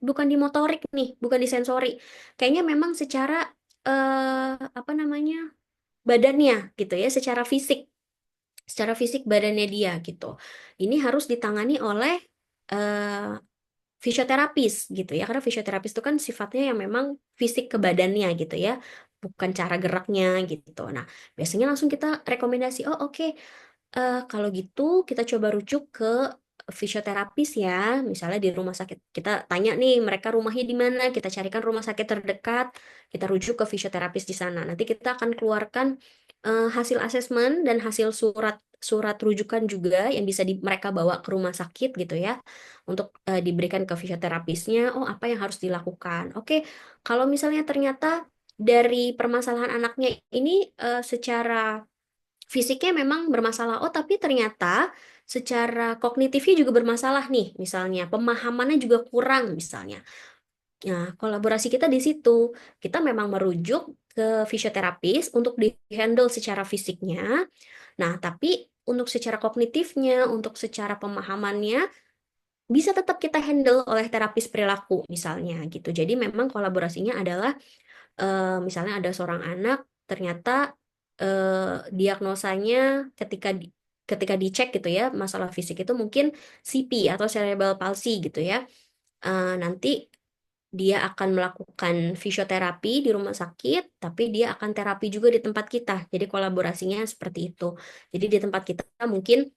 bukan di motorik nih, bukan di sensori. Kayaknya memang secara apa namanya badannya gitu ya secara fisik badannya dia gitu ini harus ditangani oleh eh, fisioterapis gitu ya karena fisioterapis itu kan sifatnya yang memang fisik ke badannya gitu ya bukan cara geraknya gitu nah biasanya langsung kita rekomendasi oh oke, kalau gitu kita coba rujuk ke fisioterapis ya, misalnya di rumah sakit, kita tanya nih mereka rumahnya di mana, kita carikan rumah sakit terdekat, kita rujuk ke fisioterapis di sana. Nanti kita akan keluarkan hasil asesmen dan hasil surat surat rujukan juga yang bisa mereka bawa ke rumah sakit gitu ya, untuk diberikan ke fisioterapisnya. Oh, apa yang harus dilakukan? Oke, kalau misalnya ternyata dari permasalahan anaknya ini secara fisiknya memang bermasalah. Oh, tapi ternyata secara kognitifnya juga bermasalah nih, misalnya pemahamannya juga kurang misalnya. Nah, kolaborasi kita di situ. Kita memang merujuk ke fisioterapis untuk di-handle secara fisiknya. Nah, tapi untuk secara kognitifnya, untuk secara pemahamannya bisa tetap kita handle oleh terapis perilaku misalnya gitu. Jadi memang kolaborasinya adalah misalnya ada seorang anak ternyata diagnosanya ketika dicek gitu ya masalah fisik itu mungkin CP atau cerebral palsy gitu ya. Nanti dia akan melakukan fisioterapi di rumah sakit, tapi dia akan terapi juga di tempat kita. Jadi kolaborasinya seperti itu. Jadi di tempat kita mungkin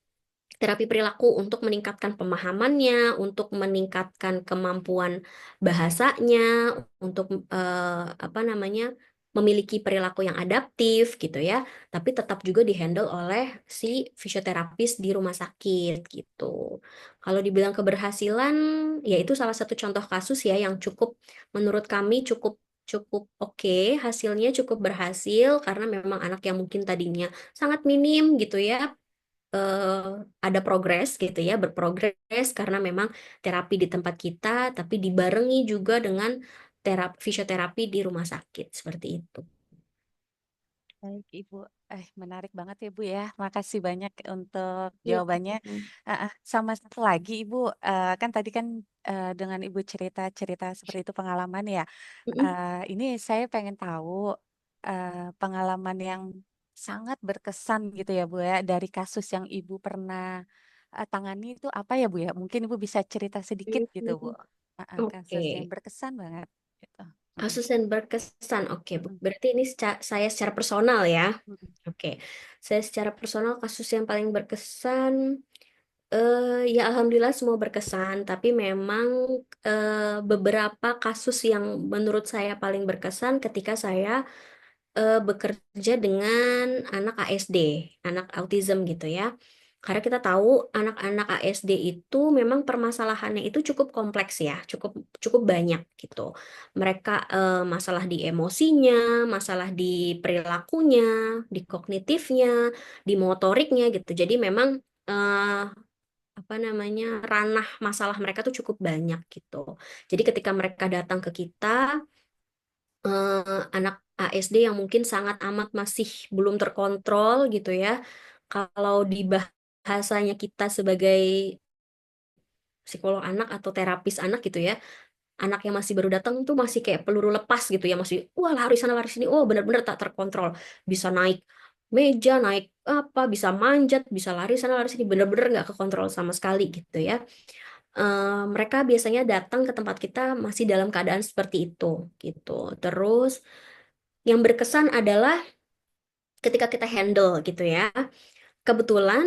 terapi perilaku untuk meningkatkan pemahamannya, untuk meningkatkan kemampuan bahasanya, untuk apa namanya memiliki perilaku yang adaptif gitu ya, tapi tetap juga dihandle oleh si fisioterapis di rumah sakit gitu. Kalau dibilang keberhasilan, ya itu salah satu contoh kasus ya yang cukup menurut kami cukup cukup oke, hasilnya cukup berhasil karena memang anak yang mungkin tadinya sangat minim gitu ya eh, ada progres gitu ya, berprogres karena memang terapi di tempat kita, tapi dibarengi juga dengan fisioterapi di rumah sakit seperti itu. Baik, Ibu. Menarik banget ya, Bu ya. Makasih banyak untuk Iya. jawabannya. Sama satu lagi, Ibu, kan tadi kan dengan Ibu cerita-cerita seperti itu pengalaman ya. Mm-mm. Ini saya pengen tahu pengalaman yang sangat berkesan gitu ya, Bu ya, dari kasus yang Ibu pernah tangani itu apa ya, Bu ya? Mungkin Ibu bisa cerita sedikit gitu, Bu. Kasus yang Oke, berkesan banget gitu. Mm-mm. kasus yang berkesan. Oke, Bu. Mm-mm. Berarti ini saya secara personal ya. Mm-mm. Oke, saya secara personal kasus yang paling berkesan. Ya alhamdulillah semua berkesan, tapi memang beberapa kasus yang menurut saya paling berkesan ketika saya bekerja dengan anak ASD, anak autism gitu ya. Karena kita tahu anak-anak ASD itu memang permasalahannya itu cukup kompleks ya, cukup cukup banyak gitu. Mereka masalah di emosinya, masalah di perilakunya, di kognitifnya, di motoriknya gitu. Jadi memang apa namanya ranah masalah mereka tuh cukup banyak gitu. Jadi ketika mereka datang ke kita, anak ASD yang mungkin sangat amat masih belum terkontrol gitu ya. Kalau di bahasanya kita sebagai psikolog anak atau terapis anak gitu ya, anak yang masih baru datang tuh masih kayak peluru lepas gitu ya, masih wah lari sana lari sini, oh benar-benar tak terkontrol, bisa naik meja, naik apa, bisa manjat, bisa lari sana lari sini, benar-benar nggak kekontrol sama sekali gitu ya. Mereka biasanya datang ke tempat kita masih dalam keadaan seperti itu gitu. Terus yang berkesan adalah ketika kita handle gitu ya. Kebetulan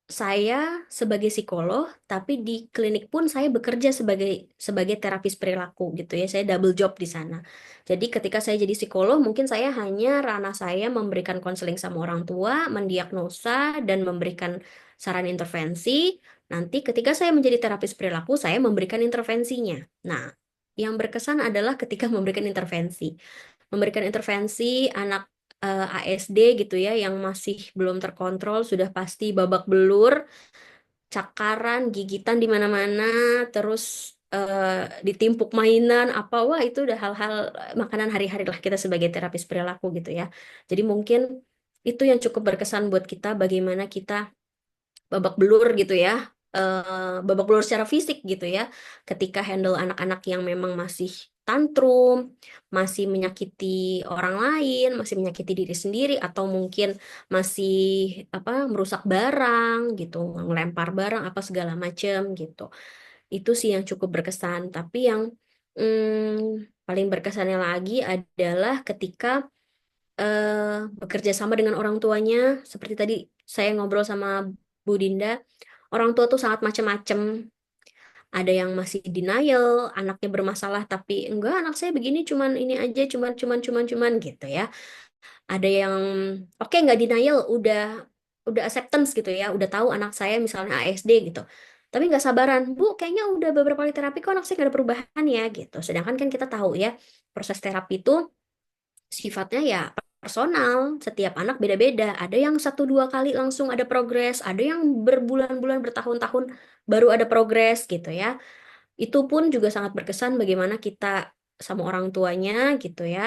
saya sebagai psikolog, tapi di klinik pun saya bekerja sebagai sebagai terapis perilaku gitu ya. Saya double job di sana. Jadi ketika saya jadi psikolog, mungkin saya hanya ranah saya memberikan konseling sama orang tua, mendiagnosa dan memberikan saran intervensi. Nanti ketika saya menjadi terapis perilaku, saya memberikan intervensinya. Nah, yang berkesan adalah ketika memberikan intervensi. Memberikan intervensi anak ASD gitu ya yang masih belum terkontrol sudah pasti babak belur, cakaran, gigitan di mana-mana, terus ditimpuk mainan apa wah itu udah hal-hal makanan hari-hari lah kita sebagai terapis perilaku gitu ya. Jadi mungkin itu yang cukup berkesan buat kita bagaimana kita babak belur gitu ya, babak belur secara fisik gitu ya, ketika handle anak-anak yang memang masih tantrum, masih menyakiti orang lain, masih menyakiti diri sendiri, atau mungkin masih apa merusak barang gitu, ngelempar barang apa segala macem gitu. Itu sih yang cukup berkesan. Tapi yang paling berkesannya lagi adalah ketika bekerja sama dengan orang tuanya, seperti tadi saya ngobrol sama Bu Dinda. orang tua tuh sangat macem-macem. Ada yang masih denial, anaknya bermasalah tapi enggak, anak saya begini cuman ini aja, cuman gitu ya. Ada yang oke nggak denial, udah acceptance gitu ya, udah tahu anak saya misalnya ASD gitu. Tapi nggak sabaran, Bu, kayaknya udah beberapa kali terapi kok anak saya nggak ada perubahan ya gitu. Sedangkan kan kita tahu ya, proses terapi itu sifatnya ya personal, setiap anak beda-beda. Ada yang satu dua kali langsung ada progres, ada yang berbulan-bulan bertahun-tahun baru ada progres gitu ya. Itu pun juga sangat berkesan bagaimana kita sama orang tuanya gitu ya.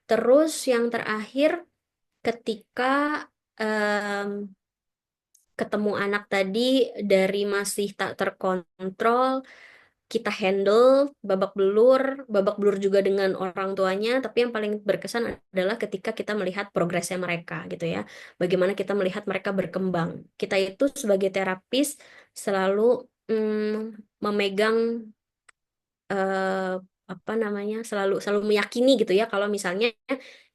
Terus yang terakhir ketika em, ketemu anak tadi dari masih tak terkontrol, kita handle babak belur juga dengan orang tuanya, tapi yang paling berkesan adalah ketika kita melihat progresnya mereka gitu ya. Bagaimana kita melihat mereka berkembang. Kita itu sebagai terapis selalu memegang eh, apa namanya, selalu selalu meyakini gitu ya kalau misalnya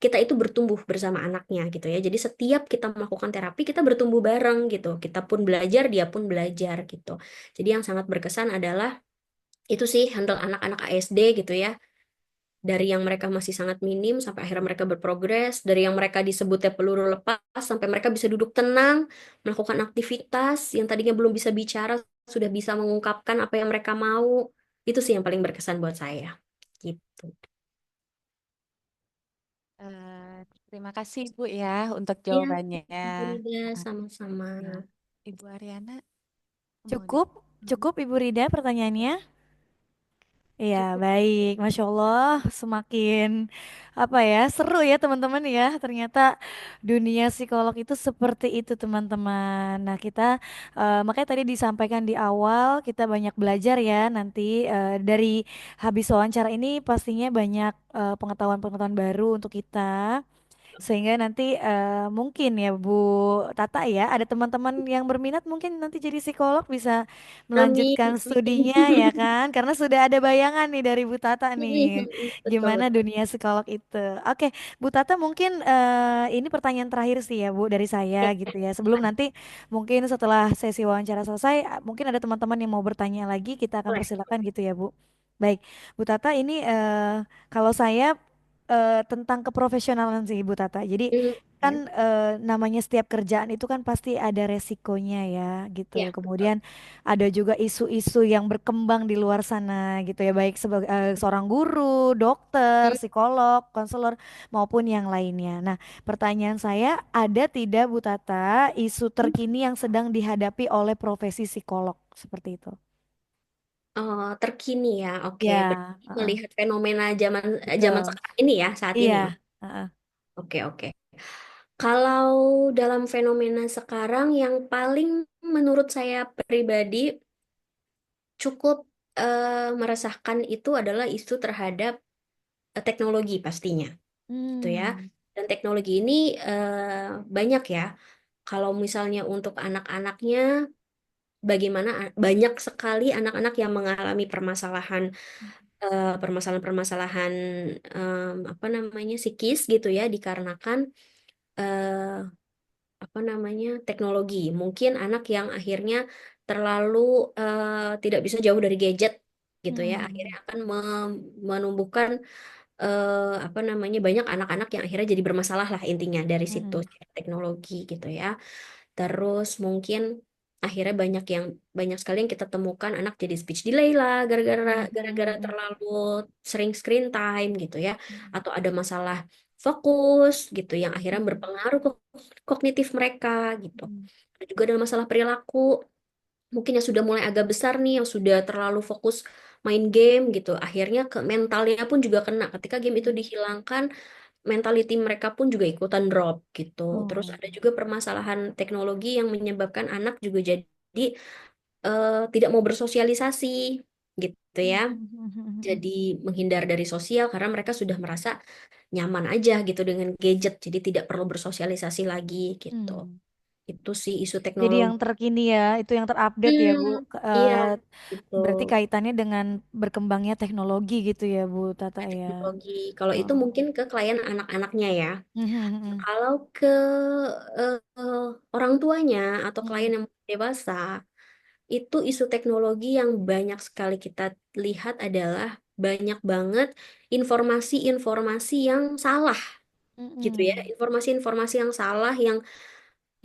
kita itu bertumbuh bersama anaknya gitu ya. Jadi setiap kita melakukan terapi kita bertumbuh bareng gitu. Kita pun belajar, dia pun belajar gitu. Jadi yang sangat berkesan adalah itu sih handle anak-anak ASD gitu ya. Dari yang mereka masih sangat minim sampai akhirnya mereka berprogres, dari yang mereka disebutnya peluru lepas sampai mereka bisa duduk tenang, melakukan aktivitas yang tadinya belum bisa bicara, sudah bisa mengungkapkan apa yang mereka mau. Itu sih yang paling berkesan buat saya. Gitu. Terima kasih Bu ya untuk Ya, jawabannya. Bu Rida, Ah, sama-sama. ya. Ibu Ariana mau Cukup, cukup Ibu Rida pertanyaannya. Iya, Cukup. baik. Masya Allah, semakin apa ya, seru ya teman-teman ya. Ternyata dunia psikolog itu seperti itu teman-teman. Nah, kita makanya tadi disampaikan di awal, kita banyak belajar ya nanti dari habis wawancara ini pastinya banyak pengetahuan-pengetahuan baru untuk kita. Sehingga nanti mungkin ya Bu Tata ya, ada teman-teman yang berminat mungkin nanti jadi psikolog bisa Amin, melanjutkan amin. studinya ya kan, karena sudah ada bayangan nih dari Bu Tata nih, Betul, gimana betul. dunia psikolog itu. Oke, Bu Tata mungkin ini pertanyaan terakhir sih ya Bu dari Ya, saya gitu ya. Sebelum nanti mungkin setelah sesi wawancara selesai, mungkin ada teman-teman yang mau bertanya lagi, kita akan boleh. persilakan gitu ya Bu. Baik, Bu Tata ini kalau saya tentang keprofesionalan sih Ibu Tata. Jadi Ya, kan namanya setiap kerjaan itu kan pasti ada resikonya ya gitu. ya, betul. Kemudian ada juga isu-isu yang berkembang di luar sana gitu ya, baik sebagai seorang guru, dokter, Hmm, psikolog, konselor maupun yang lainnya. Nah, pertanyaan saya, ada tidak Bu Tata isu terkini yang sedang dihadapi oleh profesi psikolog seperti itu? Oh, terkini ya, oke. Berarti Ya, melihat fenomena zaman zaman betul. sekarang ini ya, saat ini Iya, ya. heeh. Oke, oke. Kalau dalam fenomena sekarang yang paling menurut saya pribadi cukup meresahkan itu adalah isu terhadap teknologi pastinya, gitu ya. Hmm. Dan teknologi ini banyak ya. Kalau misalnya untuk anak-anaknya, bagaimana banyak sekali anak-anak yang mengalami permasalahan-permasalahan apa namanya psikis gitu ya, dikarenakan eh, apa namanya teknologi. Mungkin anak yang akhirnya terlalu tidak bisa jauh dari gadget gitu ya, akhirnya Hmm. akan menumbuhkan apa namanya banyak anak-anak yang akhirnya jadi bermasalah lah intinya dari situ Mm-mm. teknologi gitu ya. Terus mungkin akhirnya banyak sekali yang kita temukan anak jadi speech delay lah gara-gara Mm-mm. terlalu sering screen time gitu ya, atau ada masalah fokus gitu yang akhirnya Mm-mm. berpengaruh ke kognitif mereka gitu. Mm-mm. Ada juga ada masalah perilaku, mungkin yang sudah mulai agak besar nih, yang sudah terlalu fokus main game gitu, akhirnya ke mentalnya pun juga kena ketika game itu dihilangkan, mentality mereka pun juga ikutan drop gitu. Terus Oh. ada juga permasalahan teknologi yang menyebabkan anak juga jadi tidak mau bersosialisasi gitu ya. Mm-mm. Jadi menghindar dari sosial karena mereka sudah merasa nyaman aja gitu dengan gadget, jadi tidak perlu bersosialisasi lagi gitu. Mm. Itu sih isu Jadi yang teknologi. terkini ya, itu yang terupdate ya Bu. Hmm, iya, gitu. Berarti kaitannya dengan berkembangnya teknologi gitu ya Bu Tata ya. Teknologi. Kalau itu Oh. mungkin ke klien anak-anaknya ya. Mm-mm. Kalau ke orang tuanya atau klien Mm-mm. yang dewasa, itu isu teknologi yang banyak sekali kita lihat adalah banyak banget informasi-informasi yang salah gitu ya. Mm-mm. Informasi-informasi yang salah yang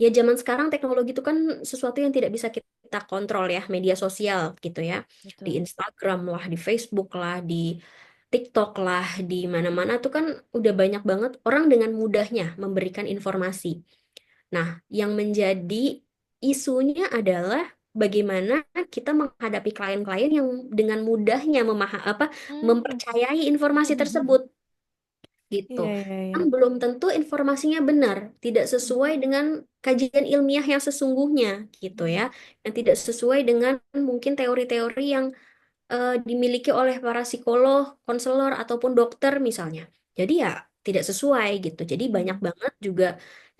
ya zaman sekarang teknologi itu kan sesuatu yang tidak bisa kita kontrol ya, media sosial gitu ya. Di Betul. Instagram lah, di Facebook lah, di TikTok lah, di mana-mana tuh kan udah banyak banget orang dengan mudahnya memberikan informasi. Nah, yang menjadi isunya adalah bagaimana kita menghadapi klien-klien yang dengan mudahnya Hmm. mempercayai informasi tersebut gitu. Iya, iya, iya. Kan belum tentu informasinya benar, tidak sesuai Mm. dengan kajian ilmiah yang sesungguhnya gitu ya, yang tidak sesuai dengan mungkin teori-teori yang dimiliki oleh para psikolog, konselor ataupun dokter misalnya. Jadi ya tidak sesuai gitu. Jadi banyak Mm. banget juga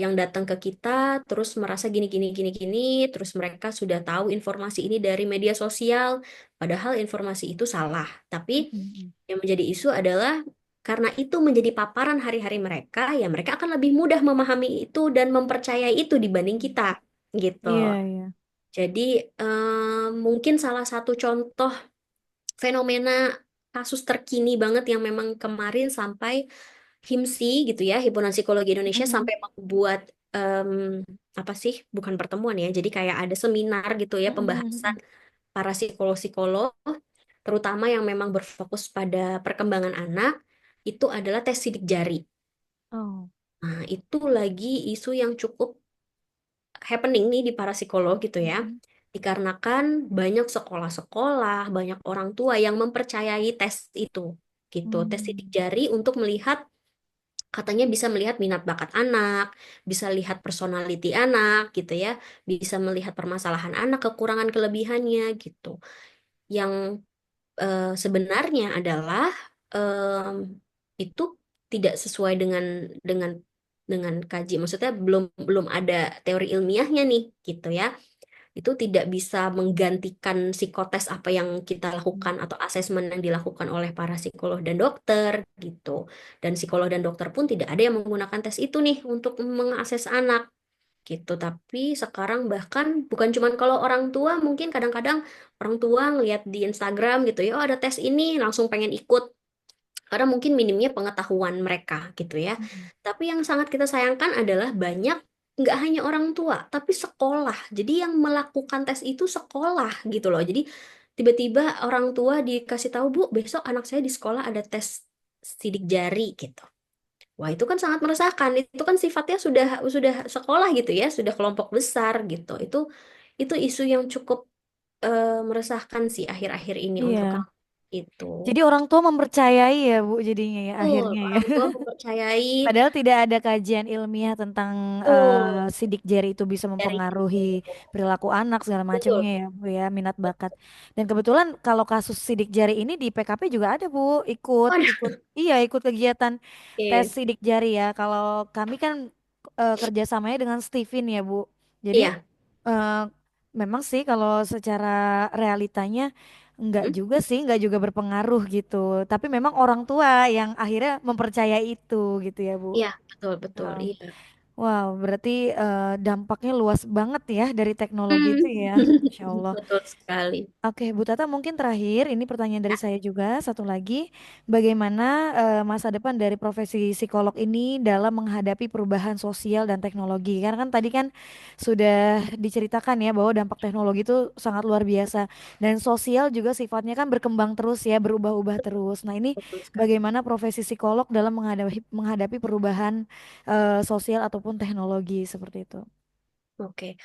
yang datang ke kita terus merasa gini gini gini gini, terus mereka sudah tahu informasi ini dari media sosial, padahal informasi itu salah. Tapi Mm. yang menjadi isu adalah karena itu menjadi paparan hari-hari mereka, ya mereka akan lebih mudah memahami itu dan mempercayai itu dibanding kita gitu. Iya, iya. Jadi mungkin salah satu contoh fenomena kasus terkini banget yang memang kemarin sampai HIMSI gitu ya, Himpunan Psikologi Indonesia Mm. sampai membuat em, apa sih, bukan pertemuan ya, jadi kayak ada seminar gitu ya, pembahasan Mm. para psikolog-psikolog, terutama yang memang berfokus pada perkembangan anak, itu adalah tes sidik jari. Oh. Nah, itu lagi isu yang cukup happening nih di para psikolog gitu ya. Mm. Dikarenakan banyak sekolah-sekolah, banyak orang tua yang mempercayai tes itu gitu. Tes sidik Mm. jari untuk melihat katanya bisa melihat minat bakat anak, bisa lihat personality anak gitu ya, bisa melihat permasalahan anak, kekurangan kelebihannya gitu. Yang sebenarnya adalah em, itu tidak sesuai dengan dengan kaji. Maksudnya belum belum ada teori ilmiahnya nih gitu ya. Itu tidak bisa menggantikan psikotes apa yang kita lakukan atau asesmen yang dilakukan oleh para psikolog dan dokter gitu. Dan psikolog dan dokter pun tidak ada yang menggunakan tes itu nih untuk mengakses anak gitu. Tapi sekarang bahkan bukan cuma kalau orang tua, mungkin kadang-kadang orang tua ngeliat di Instagram gitu ya, oh ada tes ini langsung pengen ikut. Karena mungkin minimnya pengetahuan mereka gitu ya. Mm. Tapi yang sangat kita sayangkan adalah banyak nggak hanya orang tua, tapi sekolah. Jadi yang melakukan tes itu sekolah gitu loh. Jadi tiba-tiba orang tua dikasih tahu, Bu, besok anak saya di sekolah ada tes sidik jari gitu. Wah, itu kan sangat meresahkan. Itu kan sifatnya sudah sekolah gitu ya, sudah kelompok besar gitu. Itu isu yang cukup meresahkan sih akhir-akhir ini untuk Iya. kamu itu. Jadi orang tua mempercayai ya Bu jadinya ya Betul, akhirnya ya. orang tua mempercayai Padahal tidak ada kajian ilmiah tentang betul sidik jari itu bisa dari mempengaruhi itu. perilaku anak segala macamnya Betul. ya Bu ya, minat bakat. Dan kebetulan kalau kasus sidik jari ini di PKP juga ada Bu, ikut Waduh, ikut iya ikut kegiatan tes oke. sidik jari ya. Kalau kami kan kerjasamanya dengan Steven ya Bu. Jadi Iya. eh, memang sih kalau secara realitanya enggak Hmm? juga sih, enggak juga berpengaruh gitu. Tapi memang orang tua yang akhirnya mempercayai itu gitu ya, Bu. Iya, betul, betul. Wow, Iya. wow, berarti dampaknya luas banget ya dari teknologi Hmm. itu ya. Masya Allah. Betul sekali. Oke, Bu Tata, mungkin terakhir ini pertanyaan dari Ya, saya juga satu lagi, bagaimana masa depan dari profesi psikolog ini dalam menghadapi perubahan sosial dan teknologi? Karena kan tadi kan sudah diceritakan ya bahwa dampak teknologi itu sangat luar biasa dan sosial juga sifatnya kan berkembang terus ya, berubah-ubah terus. Nah, ini betul sekali. bagaimana profesi psikolog dalam menghadapi perubahan sosial ataupun teknologi seperti itu? Oke.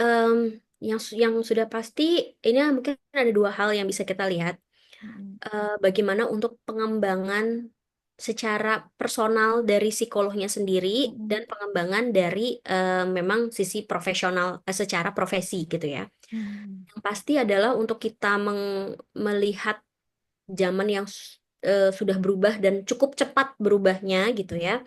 Em, yang sudah pasti ini mungkin ada dua hal yang bisa kita lihat. Mm-mm. Bagaimana untuk pengembangan secara personal dari psikolognya sendiri dan Mm-mm. pengembangan dari memang sisi profesional secara profesi gitu ya. Mm-mm. Yang pasti adalah untuk kita melihat zaman yang sudah berubah dan cukup cepat berubahnya gitu ya.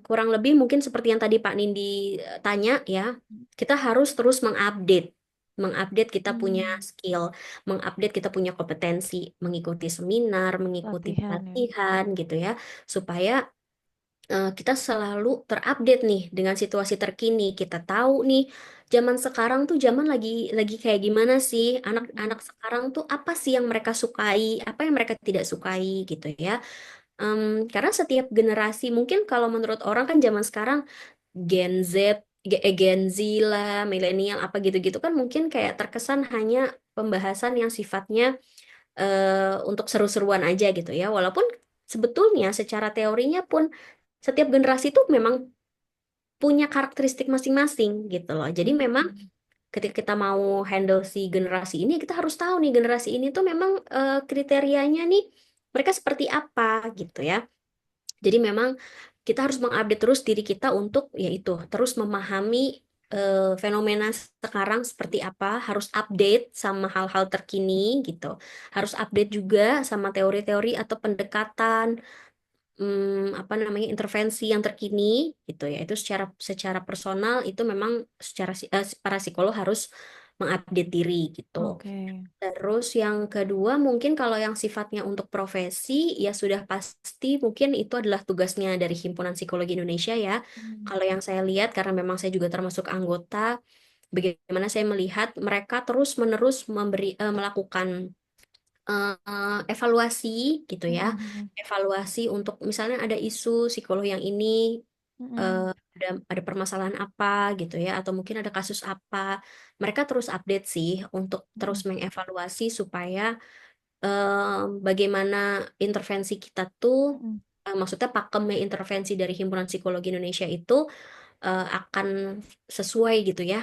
Kurang lebih mungkin seperti yang tadi Pak Nindi tanya ya, kita harus terus mengupdate kita punya Mm. skill, mengupdate kita punya kompetensi, mengikuti seminar, mengikuti Latihan ya. pelatihan gitu ya, supaya kita selalu terupdate nih dengan situasi terkini. Kita tahu nih zaman sekarang tuh zaman lagi kayak gimana sih? Mm-mm. Anak-anak sekarang tuh apa sih yang mereka sukai, apa yang mereka tidak sukai gitu ya. Karena setiap generasi mungkin kalau menurut orang kan zaman sekarang Gen Z, Gen Z lah, milenial apa gitu-gitu kan mungkin kayak terkesan hanya pembahasan yang sifatnya untuk seru-seruan aja gitu ya. Walaupun sebetulnya secara teorinya pun setiap generasi itu memang punya karakteristik masing-masing gitu loh. Jadi memang Mm-mm. ketika kita mau handle si generasi ini, kita harus tahu nih generasi ini tuh memang kriterianya nih mereka seperti apa gitu ya. Jadi memang kita harus mengupdate terus diri kita untuk yaitu terus memahami fenomena sekarang seperti apa, harus update sama hal-hal terkini gitu. Harus update juga sama teori-teori atau pendekatan apa namanya intervensi yang terkini gitu ya. Itu secara secara personal itu memang secara para psikolog harus mengupdate diri gitu. Oke. Terus yang kedua mungkin kalau yang sifatnya untuk profesi ya sudah pasti mungkin itu adalah tugasnya dari Himpunan Psikologi Indonesia ya. Mm. Kalau yang saya lihat karena memang saya juga termasuk anggota, bagaimana saya melihat mereka terus-menerus melakukan evaluasi gitu ya. Mm-mm. Evaluasi untuk misalnya ada isu psikolog yang ini eh, Mm-mm. ada permasalahan apa gitu ya atau mungkin ada kasus apa. Mereka terus update sih untuk terus Mm-mm. mengevaluasi supaya bagaimana intervensi kita tuh Mm-mm. maksudnya pakemnya intervensi dari Himpunan Psikologi Indonesia itu akan sesuai gitu ya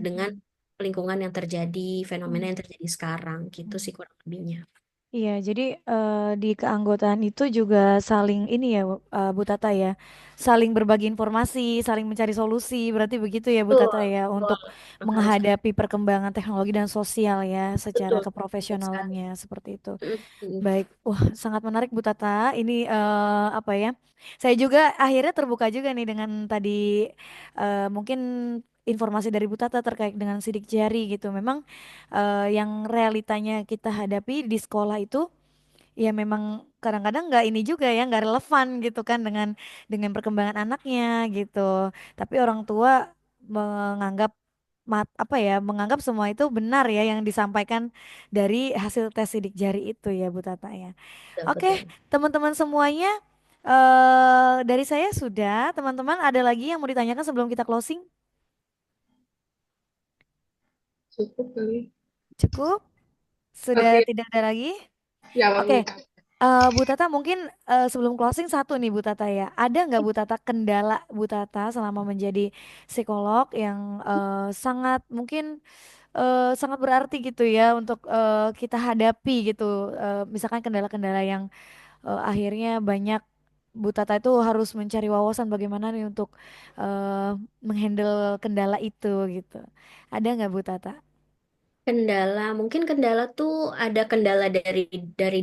dengan Mm-mm. lingkungan yang terjadi, fenomena Mm-mm. yang terjadi sekarang gitu sih kurang lebihnya. Iya, jadi di keanggotaan itu juga saling ini ya, Bu Tata ya, saling berbagi informasi, saling mencari solusi. Berarti begitu ya, Bu Betul, Tata ya, betul. untuk Harus menghadapi perkembangan teknologi dan sosial ya, secara betul, betul sekali. keprofesionalannya seperti itu. Mm-mm. Baik, wah sangat menarik Bu Tata. Ini apa ya? Saya juga akhirnya terbuka juga nih dengan tadi mungkin informasi dari Bu Tata terkait dengan sidik jari gitu. Memang yang realitanya kita hadapi di sekolah itu ya memang kadang-kadang nggak ini juga ya nggak relevan gitu kan dengan perkembangan anaknya gitu. Tapi orang tua menganggap apa ya menganggap semua itu benar ya yang disampaikan dari hasil tes sidik jari itu ya Bu Tata ya. Betul, Oke, betul. teman-teman semuanya dari saya sudah. Teman-teman ada lagi yang mau ditanyakan sebelum kita closing? Cukup kali. Cukup? Sudah Oke, tidak ada lagi? ya Oke, lengkap. Bu Tata mungkin sebelum closing satu nih Bu Tata ya. Ada nggak Bu Tata kendala Bu Tata selama menjadi psikolog yang sangat mungkin sangat berarti gitu ya untuk kita hadapi gitu. Misalkan kendala-kendala yang akhirnya banyak Bu Tata itu harus mencari wawasan bagaimana nih untuk eh, menghandle kendala itu gitu. Ada nggak Bu Tata? Kendala, mungkin kendala tuh ada kendala dari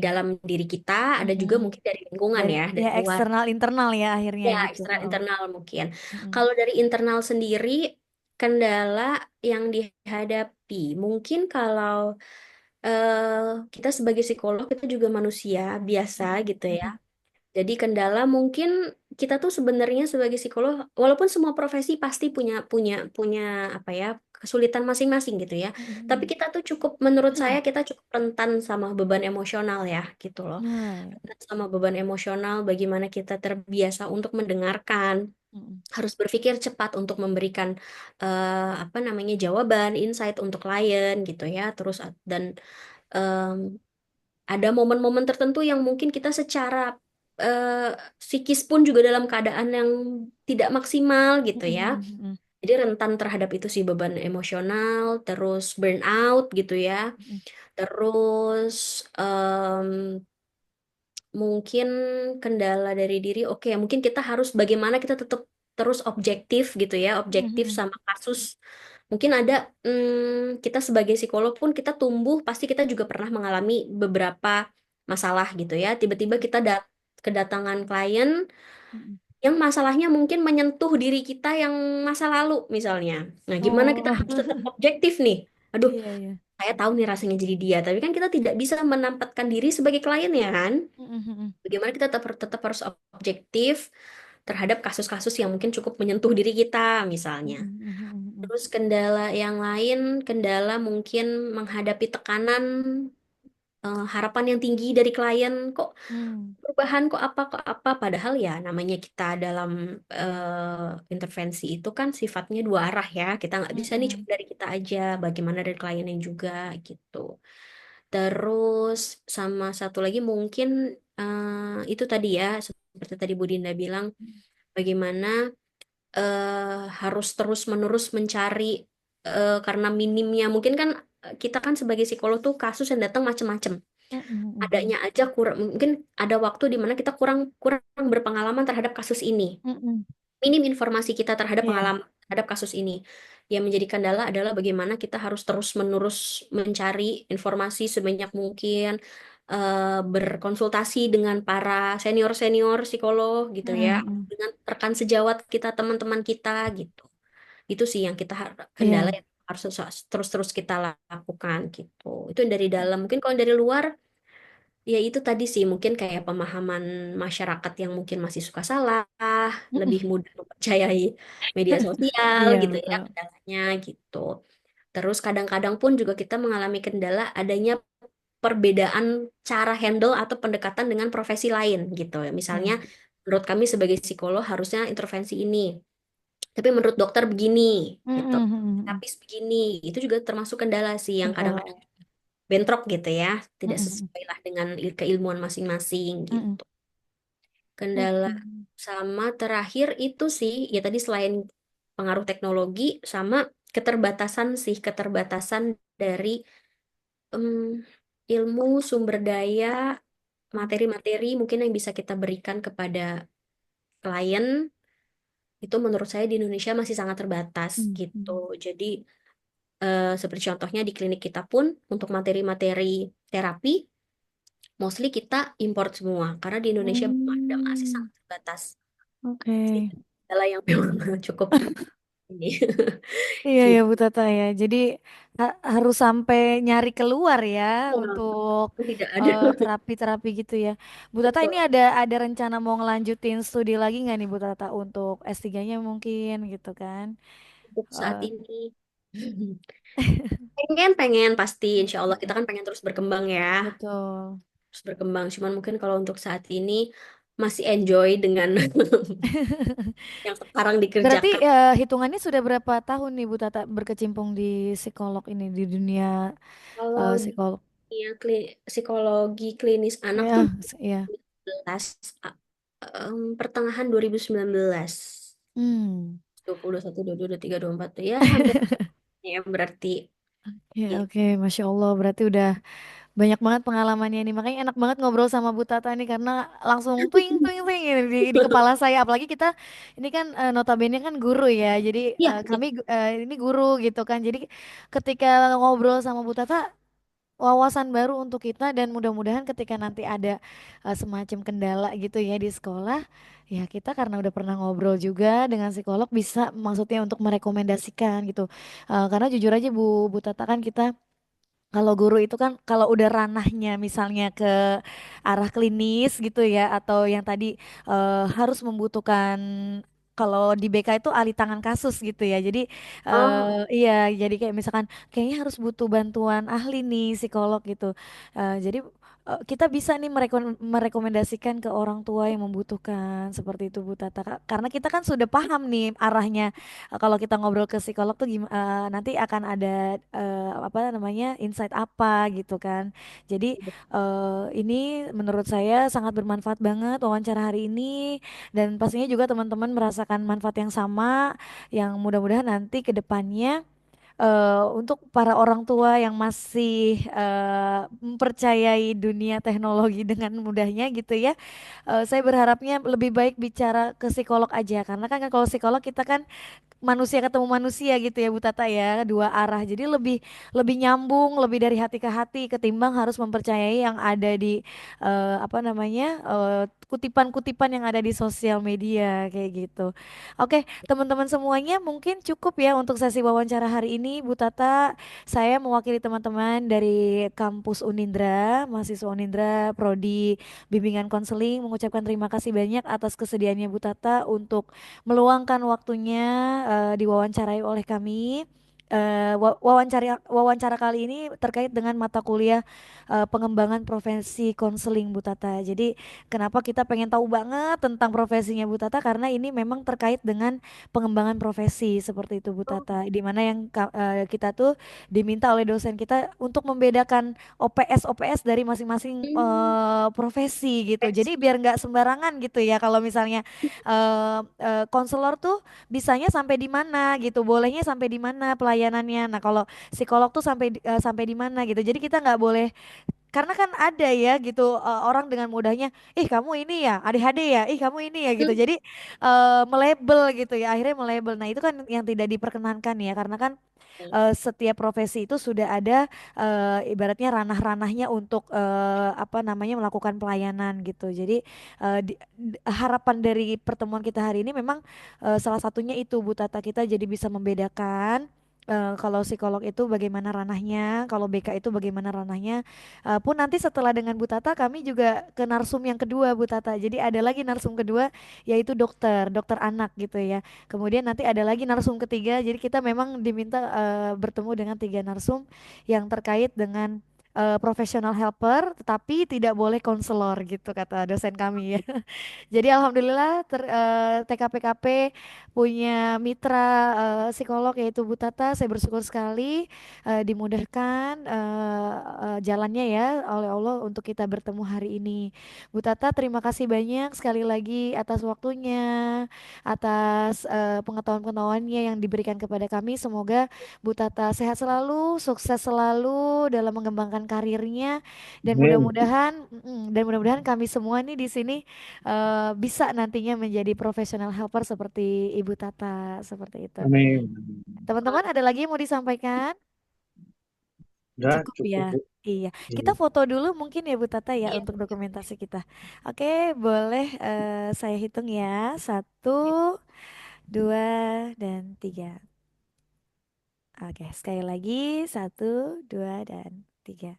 dalam diri kita, ada juga Mm-mm. mungkin dari lingkungan Dari ya, ya dari luar. eksternal internal ya akhirnya Ya, gitu. eksternal Oh. internal mungkin. Mm-mm. Kalau dari internal sendiri, kendala yang dihadapi, mungkin kalau eh, kita sebagai psikolog, kita juga manusia biasa Mm-mm. gitu ya. Mm-mm. Jadi kendala mungkin kita tuh sebenarnya sebagai psikolog, walaupun semua profesi pasti punya punya punya apa ya kesulitan masing-masing gitu ya. Tapi Mm-mm. kita tuh cukup, menurut saya kita cukup rentan sama beban emosional ya gitu loh. Nah, ya. Rentan sama beban emosional, bagaimana kita terbiasa untuk mendengarkan, Mm-mm. harus berpikir cepat untuk memberikan apa namanya jawaban, insight untuk klien gitu ya. Terus dan em, ada momen-momen tertentu yang mungkin kita secara eh, psikis pun juga dalam keadaan yang tidak maksimal gitu ya. Mm-mm. Mm-mm. Jadi rentan terhadap itu sih beban emosional, terus burnout gitu ya. Mm-mm. Terus mungkin kendala dari diri, oke, mungkin kita harus bagaimana kita tetap terus objektif gitu ya, objektif Mm-mm. sama kasus. Mungkin ada kita sebagai psikolog pun kita tumbuh, pasti kita juga pernah mengalami beberapa masalah gitu ya. Tiba-tiba kita kedatangan klien Mm-mm. yang masalahnya mungkin menyentuh diri kita yang masa lalu misalnya. Nah, gimana kita Oh, harus tetap objektif nih? Aduh, iya iya. saya tahu nih rasanya jadi dia, tapi kan kita tidak bisa menempatkan diri sebagai klien ya kan. Mm-mm. Bagaimana kita tetap harus objektif terhadap kasus-kasus yang mungkin cukup menyentuh diri kita misalnya. Mm-mm. Terus kendala yang lain, kendala mungkin menghadapi tekanan, harapan yang tinggi dari klien, kok Mm. perubahan kok apa, padahal ya namanya kita dalam intervensi itu kan sifatnya dua arah ya, kita nggak bisa nih cuma Mm-mm. dari kita aja, bagaimana dari kliennya juga gitu. Terus sama satu lagi mungkin itu tadi ya, seperti tadi Bu Dinda bilang, bagaimana harus terus-menerus mencari, karena minimnya mungkin kan, kita kan sebagai psikolog tuh kasus yang datang macam-macam. Mm-mm. Adanya aja kurang, mungkin ada waktu di mana kita kurang kurang berpengalaman terhadap kasus ini. Mm-mm. Minim informasi kita terhadap Iya. pengalaman terhadap kasus ini. Yang menjadi kendala adalah bagaimana kita harus terus-menerus mencari informasi sebanyak mungkin, berkonsultasi dengan para senior-senior psikolog gitu ya, Mm-mm. dengan rekan sejawat kita, teman-teman kita gitu. Itu sih yang kita kendala Iya. yang harus terus-terus kita lakukan gitu. Itu yang dari dalam. Mungkin kalau yang dari luar, ya itu tadi sih mungkin kayak pemahaman masyarakat yang mungkin masih suka salah, lebih Mm-mm. mudah mempercayai media sosial Iya, gitu ya betul. kendalanya gitu. Terus kadang-kadang pun juga kita mengalami kendala adanya perbedaan cara handle atau pendekatan dengan profesi lain gitu. Misalnya Iya. menurut kami sebagai psikolog harusnya intervensi ini, tapi menurut dokter begini gitu. Mm-mm. Terapis begini, itu juga termasuk kendala sih yang kadang-kadang Betul. bentrok gitu ya, tidak Mm-mm. sesuai lah dengan keilmuan masing-masing Mm-mm. gitu. Kendala Oke. sama terakhir itu sih ya tadi selain pengaruh teknologi sama keterbatasan sih, keterbatasan dari em, ilmu sumber daya, materi-materi mungkin yang bisa kita berikan kepada klien, itu menurut saya di Indonesia masih sangat terbatas gitu. Mm-mm. Jadi seperti contohnya di klinik kita pun untuk materi-materi terapi mostly kita import semua karena di Indonesia belum ada, masih Hmm. sangat terbatas. Oke. Sih, adalah yang memang cukup ini Iya ya gitu. Bu Tata ya. Jadi harus sampai nyari keluar ya untuk Tidak ada. terapi-terapi gitu ya. Bu Tata ini Betul. ada rencana mau ngelanjutin studi lagi nggak nih Bu Tata untuk S3-nya mungkin gitu kan? Untuk saat Eh, ini pengen pengen pasti insya Allah kita kan pengen terus berkembang ya, betul. terus berkembang. Cuman mungkin kalau untuk saat ini masih enjoy dengan yang sekarang Berarti dikerjakan. hitungannya sudah berapa tahun nih Bu Tata berkecimpung di psikolog ini di dunia Kalau psikolog? dia psikologi klinis anak tuh Ya, ya. 2011, pertengahan 2019, Hmm. 21, 22, 23, 24 tuh ya hampir ya berarti Ya, gitu. oke, Masya Allah. Berarti udah banyak banget pengalamannya ini. Makanya enak banget ngobrol sama Bu Tata nih karena langsung twing twing twing ini di kepala saya. Apalagi kita ini kan notabene kan guru ya. Jadi Iya, iya. kami ini guru gitu kan. Jadi ketika ngobrol sama Bu Tata wawasan baru untuk kita dan mudah-mudahan ketika nanti ada semacam kendala gitu ya di sekolah, ya kita karena udah pernah ngobrol juga dengan psikolog bisa maksudnya untuk merekomendasikan gitu. Karena jujur aja Bu Tata kan kita kalau guru itu kan kalau udah ranahnya misalnya ke arah klinis gitu ya atau yang tadi harus membutuhkan kalau di BK itu alih tangan kasus gitu ya. Jadi Oh, iya jadi kayak misalkan kayaknya harus butuh bantuan ahli nih psikolog gitu. Jadi kita bisa nih merekomendasikan ke orang tua yang membutuhkan seperti itu Bu Tata. Karena kita kan sudah paham nih arahnya. Kalau kita ngobrol ke psikolog tuh nanti akan ada apa namanya insight apa gitu kan. Jadi ini menurut saya sangat bermanfaat banget wawancara hari ini dan pastinya juga teman-teman merasakan manfaat yang sama yang mudah-mudahan nanti ke depannya untuk para orang tua yang masih mempercayai dunia teknologi dengan mudahnya gitu ya. Saya berharapnya lebih baik bicara ke psikolog aja karena kan kalau psikolog kita kan manusia ketemu manusia gitu ya Bu Tata ya, dua arah. Jadi lebih lebih nyambung, lebih dari hati ke hati ketimbang harus mempercayai yang ada di apa namanya kutipan-kutipan yang ada di sosial media kayak gitu. Oke, teman-teman semuanya mungkin cukup ya untuk sesi wawancara hari ini. ini Bu Tata, saya mewakili teman-teman dari kampus Unindra, mahasiswa Unindra, Prodi Bimbingan Konseling mengucapkan terima kasih banyak atas kesediaannya Bu Tata untuk meluangkan waktunya diwawancarai oleh kami. Wawancara kali ini terkait dengan mata kuliah pengembangan profesi konseling Bu Tata. Jadi kenapa kita pengen tahu banget tentang profesinya Bu Tata karena ini memang terkait dengan pengembangan profesi seperti itu Bu Oh, Tata. Di mana yang kita tuh diminta oleh dosen kita untuk membedakan OPS dari masing-masing hmm, profesi gitu. tes. Jadi biar nggak sembarangan gitu ya kalau misalnya konselor tuh bisanya sampai di mana gitu, bolehnya sampai di mana pelayanannya. Nah kalau psikolog tuh sampai di mana gitu. Jadi kita nggak boleh karena kan ada ya gitu orang dengan mudahnya, ih kamu ini ya ADHD ya, ih kamu ini ya gitu. Hmm, Jadi melabel gitu ya, akhirnya melabel. Nah itu kan yang tidak diperkenankan ya, karena kan setiap profesi itu sudah ada ibaratnya ranah-ranahnya untuk apa namanya melakukan pelayanan gitu. Jadi harapan dari pertemuan kita hari ini memang salah satunya itu Bu Tata, kita jadi bisa membedakan. Kalau psikolog itu bagaimana ranahnya, kalau BK itu bagaimana ranahnya. Pun nanti setelah dengan Bu Tata kami juga ke narsum yang kedua Bu Tata. Jadi ada lagi narsum kedua yaitu dokter anak gitu ya. Kemudian nanti ada lagi narsum ketiga. Jadi kita memang diminta bertemu dengan tiga narsum yang terkait dengan professional helper, tetapi tidak boleh konselor gitu kata dosen kami ya. Jadi alhamdulillah TKPKP punya mitra psikolog yaitu Bu Tata. Saya bersyukur sekali dimudahkan jalannya ya oleh Allah untuk kita bertemu hari ini. Bu Tata, terima kasih banyak sekali lagi atas waktunya, atas pengetahuan-pengetahuannya yang diberikan kepada kami. Semoga Bu Tata sehat selalu, sukses selalu dalam mengembangkan karirnya dan Amin. mudah-mudahan kami semua nih di sini bisa nantinya menjadi professional helper seperti Ibu Tata seperti itu. Amin. Teman-teman ada lagi yang mau disampaikan? Udah Cukup ya. cukup, Bu. Iya, kita Iya. foto dulu mungkin ya Bu Tata ya iya. untuk dokumentasi kita. Oke, boleh saya hitung ya. Satu, dua, dan tiga. Oke, sekali lagi. Satu, dua, dan tiga.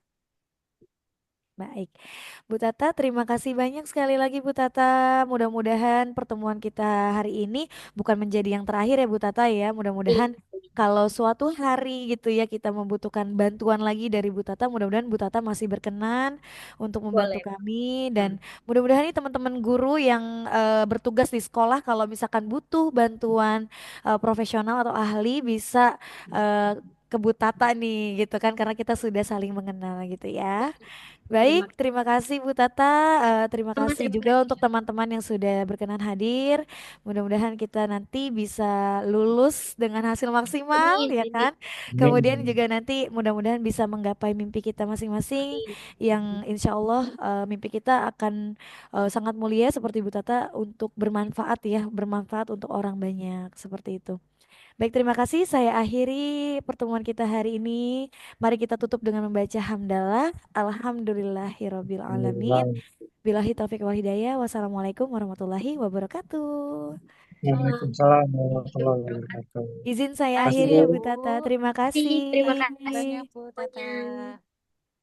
Baik, Bu Tata, terima kasih banyak sekali lagi Bu Tata. Mudah-mudahan pertemuan kita hari ini bukan menjadi yang terakhir ya Bu Tata ya. Iya. Mudah-mudahan kalau suatu hari gitu ya kita membutuhkan bantuan lagi dari Bu Tata, mudah-mudahan Bu Tata masih berkenan untuk membantu Boleh. kami dan mudah-mudahan nih teman-teman guru yang bertugas di sekolah kalau misalkan butuh bantuan profesional atau ahli bisa eh, ke Bu Tata nih gitu kan karena kita sudah saling mengenal gitu ya. Terima Baik, terima kasih Bu Tata. Terima Sama, kasih terima juga kasih. untuk teman-teman yang sudah berkenan hadir. Mudah-mudahan kita nanti bisa lulus dengan hasil maksimal, Amin, ya amin, kan? Kemudian Amin. juga nanti mudah-mudahan bisa menggapai mimpi kita masing-masing, amin. yang insya Allah mimpi kita akan sangat mulia seperti Bu Tata untuk bermanfaat ya, bermanfaat untuk orang banyak seperti itu. Baik, terima kasih. Saya akhiri pertemuan kita hari ini. Mari kita tutup dengan membaca hamdalah. Alhamdulillahirabbil alamin. Alhamdulillah. Billahi taufiq wal hidayah. Wassalamualaikum warahmatullahi wabarakatuh. Salam. Waalaikumsalam warahmatullahi wabarakatuh. Izin saya Terima kasih, akhiri Bu. ya Bu Tata. Terima Terima kasih. kasih Banyak Bu Tata. semuanya.